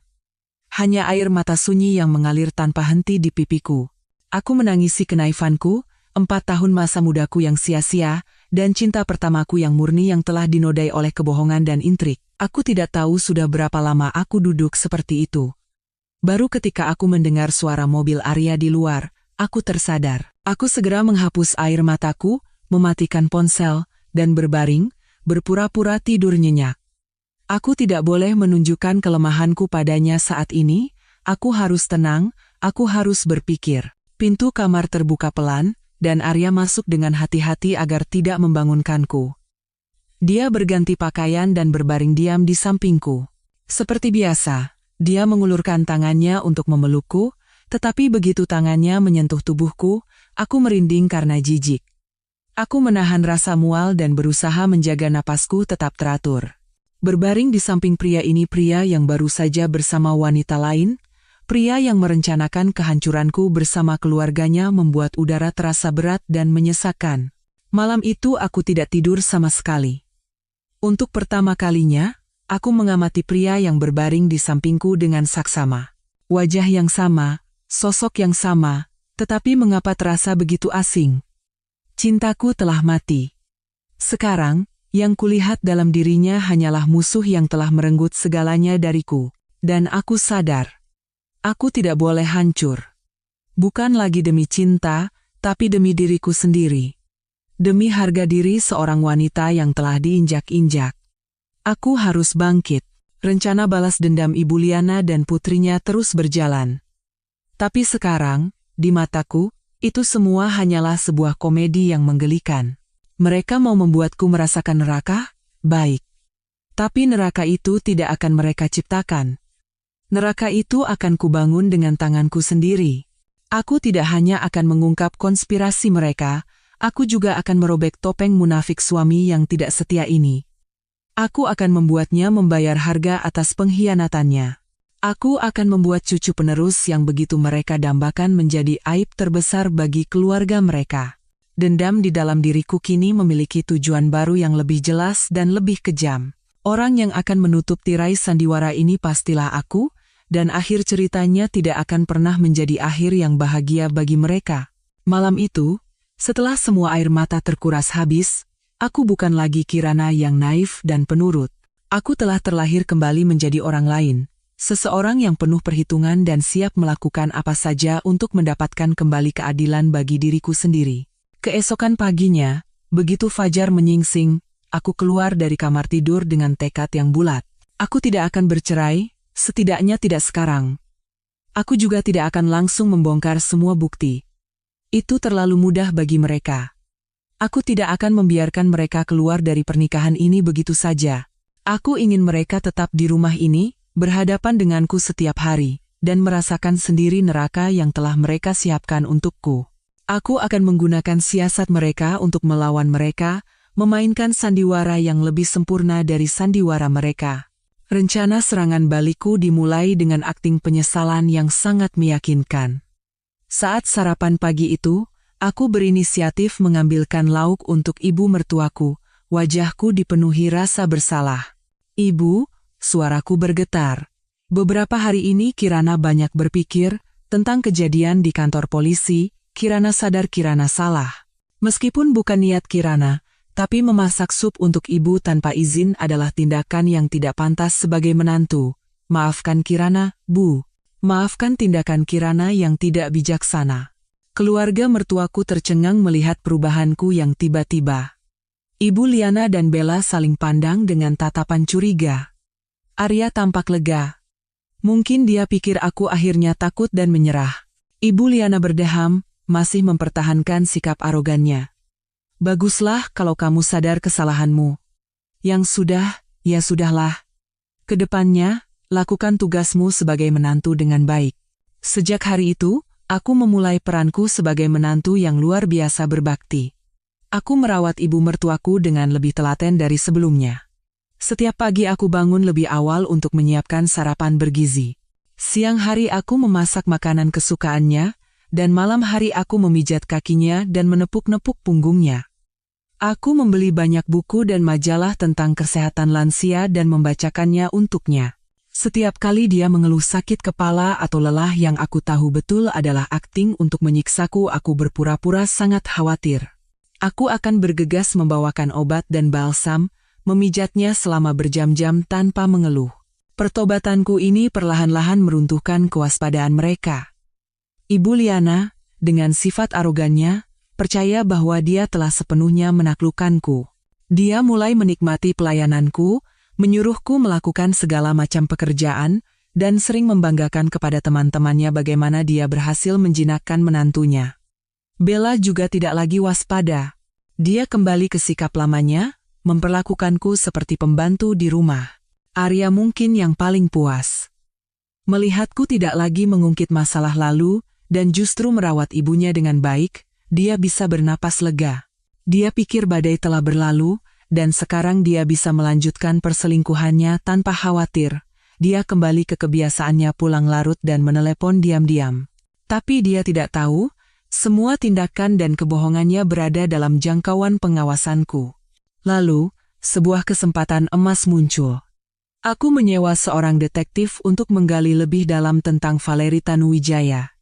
Hanya air mata sunyi yang mengalir tanpa henti di pipiku. Aku menangisi kenaifanku, 4 tahun masa mudaku yang sia-sia, dan cinta pertamaku yang murni yang telah dinodai oleh kebohongan dan intrik. Aku tidak tahu sudah berapa lama aku duduk seperti itu. Baru ketika aku mendengar suara mobil Arya di luar, aku tersadar. Aku segera menghapus air mataku, mematikan ponsel, dan berbaring, berpura-pura tidur nyenyak. Aku tidak boleh menunjukkan kelemahanku padanya saat ini, aku harus tenang, aku harus berpikir. Pintu kamar terbuka pelan, dan Arya masuk dengan hati-hati agar tidak membangunkanku. Dia berganti pakaian dan berbaring diam di sampingku. Seperti biasa, dia mengulurkan tangannya untuk memelukku, tetapi begitu tangannya menyentuh tubuhku, aku merinding karena jijik. Aku menahan rasa mual dan berusaha menjaga napasku tetap teratur. Berbaring di samping pria ini pria yang baru saja bersama wanita lain, pria yang merencanakan kehancuranku bersama keluarganya membuat udara terasa berat dan menyesakkan. Malam itu aku tidak tidur sama sekali. Untuk pertama kalinya, aku mengamati pria yang berbaring di sampingku dengan saksama. Wajah yang sama, sosok yang sama, tetapi mengapa terasa begitu asing? Cintaku telah mati. Sekarang, yang kulihat dalam dirinya hanyalah musuh yang telah merenggut segalanya dariku. Dan aku sadar. Aku tidak boleh hancur. Bukan lagi demi cinta, tapi demi diriku sendiri. Demi harga diri seorang wanita yang telah diinjak-injak. Aku harus bangkit. Rencana balas dendam Ibu Liana dan putrinya terus berjalan. Tapi sekarang, di mataku, itu semua hanyalah sebuah komedi yang menggelikan. Mereka mau membuatku merasakan neraka? Baik. Tapi neraka itu tidak akan mereka ciptakan. Neraka itu akan kubangun dengan tanganku sendiri. Aku tidak hanya akan mengungkap konspirasi mereka, aku juga akan merobek topeng munafik suami yang tidak setia ini. Aku akan membuatnya membayar harga atas pengkhianatannya. Aku akan membuat cucu penerus yang begitu mereka dambakan menjadi aib terbesar bagi keluarga mereka. Dendam di dalam diriku kini memiliki tujuan baru yang lebih jelas dan lebih kejam. Orang yang akan menutup tirai sandiwara ini pastilah aku, dan akhir ceritanya tidak akan pernah menjadi akhir yang bahagia bagi mereka. Malam itu, setelah semua air mata terkuras habis, aku bukan lagi Kirana yang naif dan penurut. Aku telah terlahir kembali menjadi orang lain, seseorang yang penuh perhitungan dan siap melakukan apa saja untuk mendapatkan kembali keadilan bagi diriku sendiri. Keesokan paginya, begitu fajar menyingsing, aku keluar dari kamar tidur dengan tekad yang bulat. Aku tidak akan bercerai, setidaknya tidak sekarang. Aku juga tidak akan langsung membongkar semua bukti. Itu terlalu mudah bagi mereka. Aku tidak akan membiarkan mereka keluar dari pernikahan ini begitu saja. Aku ingin mereka tetap di rumah ini, berhadapan denganku setiap hari, dan merasakan sendiri neraka yang telah mereka siapkan untukku. Aku akan menggunakan siasat mereka untuk melawan mereka, memainkan sandiwara yang lebih sempurna dari sandiwara mereka. Rencana serangan balikku dimulai dengan akting penyesalan yang sangat meyakinkan. Saat sarapan pagi itu, aku berinisiatif mengambilkan lauk untuk ibu mertuaku. Wajahku dipenuhi rasa bersalah. Ibu, suaraku bergetar. Beberapa hari ini Kirana banyak berpikir tentang kejadian di kantor polisi. Kirana sadar Kirana salah. Meskipun bukan niat Kirana, tapi memasak sup untuk ibu tanpa izin adalah tindakan yang tidak pantas sebagai menantu. Maafkan Kirana, Bu. Maafkan tindakan Kirana yang tidak bijaksana. Keluarga mertuaku tercengang melihat perubahanku yang tiba-tiba. Ibu Liana dan Bella saling pandang dengan tatapan curiga. Arya tampak lega. Mungkin dia pikir aku akhirnya takut dan menyerah. Ibu Liana berdeham, masih mempertahankan sikap arogannya. Baguslah kalau kamu sadar kesalahanmu. Yang sudah, ya sudahlah. Kedepannya, lakukan tugasmu sebagai menantu dengan baik. Sejak hari itu, aku memulai peranku sebagai menantu yang luar biasa berbakti. Aku merawat ibu mertuaku dengan lebih telaten dari sebelumnya. Setiap pagi aku bangun lebih awal untuk menyiapkan sarapan bergizi. Siang hari aku memasak makanan kesukaannya, dan malam hari aku memijat kakinya dan menepuk-nepuk punggungnya. Aku membeli banyak buku dan majalah tentang kesehatan lansia dan membacakannya untuknya. Setiap kali dia mengeluh sakit kepala atau lelah yang aku tahu betul adalah akting untuk menyiksaku, aku berpura-pura sangat khawatir. Aku akan bergegas membawakan obat dan balsam, memijatnya selama berjam-jam tanpa mengeluh. Pertobatanku ini perlahan-lahan meruntuhkan kewaspadaan mereka. Ibu Liana, dengan sifat arogannya, percaya bahwa dia telah sepenuhnya menaklukkanku. Dia mulai menikmati pelayananku, menyuruhku melakukan segala macam pekerjaan, dan sering membanggakan kepada teman-temannya bagaimana dia berhasil menjinakkan menantunya. Bella juga tidak lagi waspada. Dia kembali ke sikap lamanya, memperlakukanku seperti pembantu di rumah. Arya mungkin yang paling puas. Melihatku tidak lagi mengungkit masalah lalu, dan justru merawat ibunya dengan baik, dia bisa bernapas lega. Dia pikir badai telah berlalu, dan sekarang dia bisa melanjutkan perselingkuhannya tanpa khawatir. Dia kembali ke kebiasaannya pulang larut dan menelepon diam-diam. Tapi dia tidak tahu, semua tindakan dan kebohongannya berada dalam jangkauan pengawasanku. Lalu, sebuah kesempatan emas muncul. Aku menyewa seorang detektif untuk menggali lebih dalam tentang Valeri Tanuwijaya.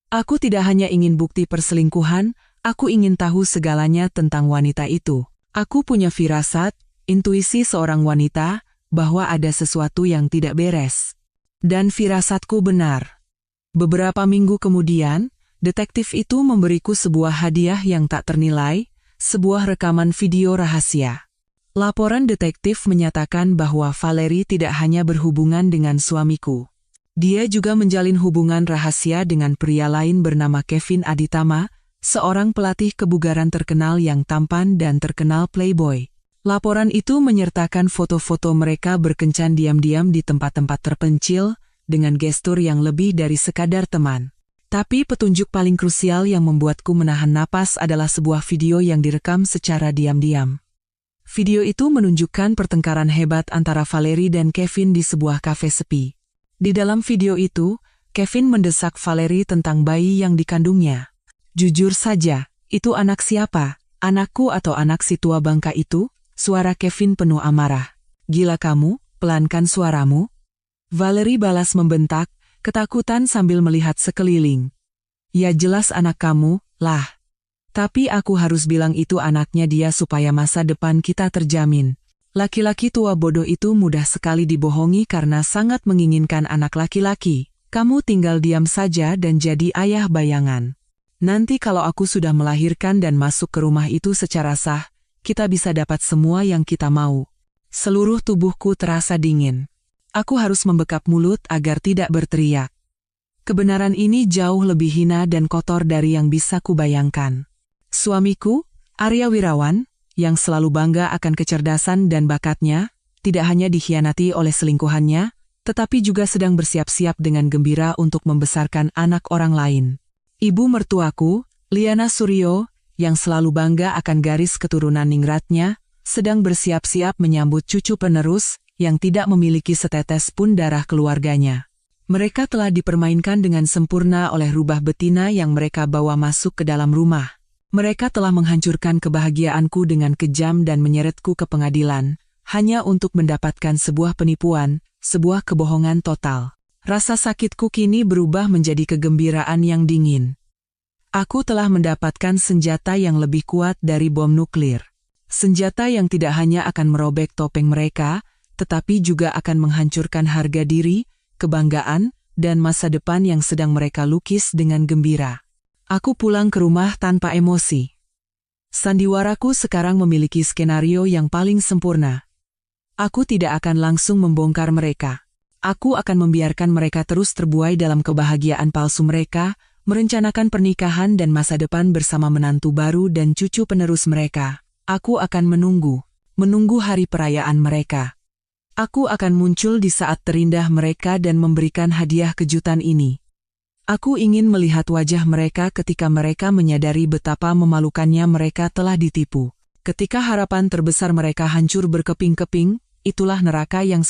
Aku tidak hanya ingin bukti perselingkuhan, aku ingin tahu segalanya tentang wanita itu. Aku punya firasat, intuisi seorang wanita, bahwa ada sesuatu yang tidak beres. Dan firasatku benar. Beberapa minggu kemudian, detektif itu memberiku sebuah hadiah yang tak ternilai, sebuah rekaman video rahasia. Laporan detektif menyatakan bahwa Valeri tidak hanya berhubungan dengan suamiku. Dia juga menjalin hubungan rahasia dengan pria lain bernama Kevin Aditama, seorang pelatih kebugaran terkenal yang tampan dan terkenal playboy. Laporan itu menyertakan foto-foto mereka berkencan diam-diam di tempat-tempat terpencil, dengan gestur yang lebih dari sekadar teman. Tapi petunjuk paling krusial yang membuatku menahan napas adalah sebuah video yang direkam secara diam-diam. Video itu menunjukkan pertengkaran hebat antara Valeri dan Kevin di sebuah kafe sepi. Di dalam video itu, Kevin mendesak Valeri tentang bayi yang dikandungnya. Jujur saja, itu anak siapa? Anakku atau anak si tua bangka itu? Suara Kevin penuh amarah. Gila kamu, pelankan suaramu. Valeri balas membentak, ketakutan sambil melihat sekeliling. Ya jelas anak kamu, lah. Tapi aku harus bilang itu anaknya dia supaya masa depan kita terjamin. Laki-laki tua bodoh itu mudah sekali dibohongi karena sangat menginginkan anak laki-laki. Kamu tinggal diam saja dan jadi ayah bayangan. Nanti kalau aku sudah melahirkan dan masuk ke rumah itu secara sah, kita bisa dapat semua yang kita mau. Seluruh tubuhku terasa dingin. Aku harus membekap mulut agar tidak berteriak. Kebenaran ini jauh lebih hina dan kotor dari yang bisa kubayangkan. Suamiku, Arya Wirawan, yang selalu bangga akan kecerdasan dan bakatnya, tidak hanya dikhianati oleh selingkuhannya, tetapi juga sedang bersiap-siap dengan gembira untuk membesarkan anak orang lain. Ibu mertuaku, Liana Suryo, yang selalu bangga akan garis keturunan ningratnya, sedang bersiap-siap menyambut cucu penerus yang tidak memiliki setetes pun darah keluarganya. Mereka telah dipermainkan dengan sempurna oleh rubah betina yang mereka bawa masuk ke dalam rumah. Mereka telah menghancurkan kebahagiaanku dengan kejam dan menyeretku ke pengadilan, hanya untuk mendapatkan sebuah penipuan, sebuah kebohongan total. Rasa sakitku kini berubah menjadi kegembiraan yang dingin. Aku telah mendapatkan senjata yang lebih kuat dari bom nuklir. Senjata yang tidak hanya akan merobek topeng mereka, tetapi juga akan menghancurkan harga diri, kebanggaan, dan masa depan yang sedang mereka lukis dengan gembira. Aku pulang ke rumah tanpa emosi. Sandiwaraku sekarang memiliki skenario yang paling sempurna. Aku tidak akan langsung membongkar mereka. Aku akan membiarkan mereka terus terbuai dalam kebahagiaan palsu mereka, merencanakan pernikahan dan masa depan bersama menantu baru dan cucu penerus mereka. Aku akan menunggu hari perayaan mereka. Aku akan muncul di saat terindah mereka dan memberikan hadiah kejutan ini. Aku ingin melihat wajah mereka ketika mereka menyadari betapa memalukannya mereka telah ditipu. Ketika harapan terbesar mereka hancur berkeping-keping, itulah neraka yang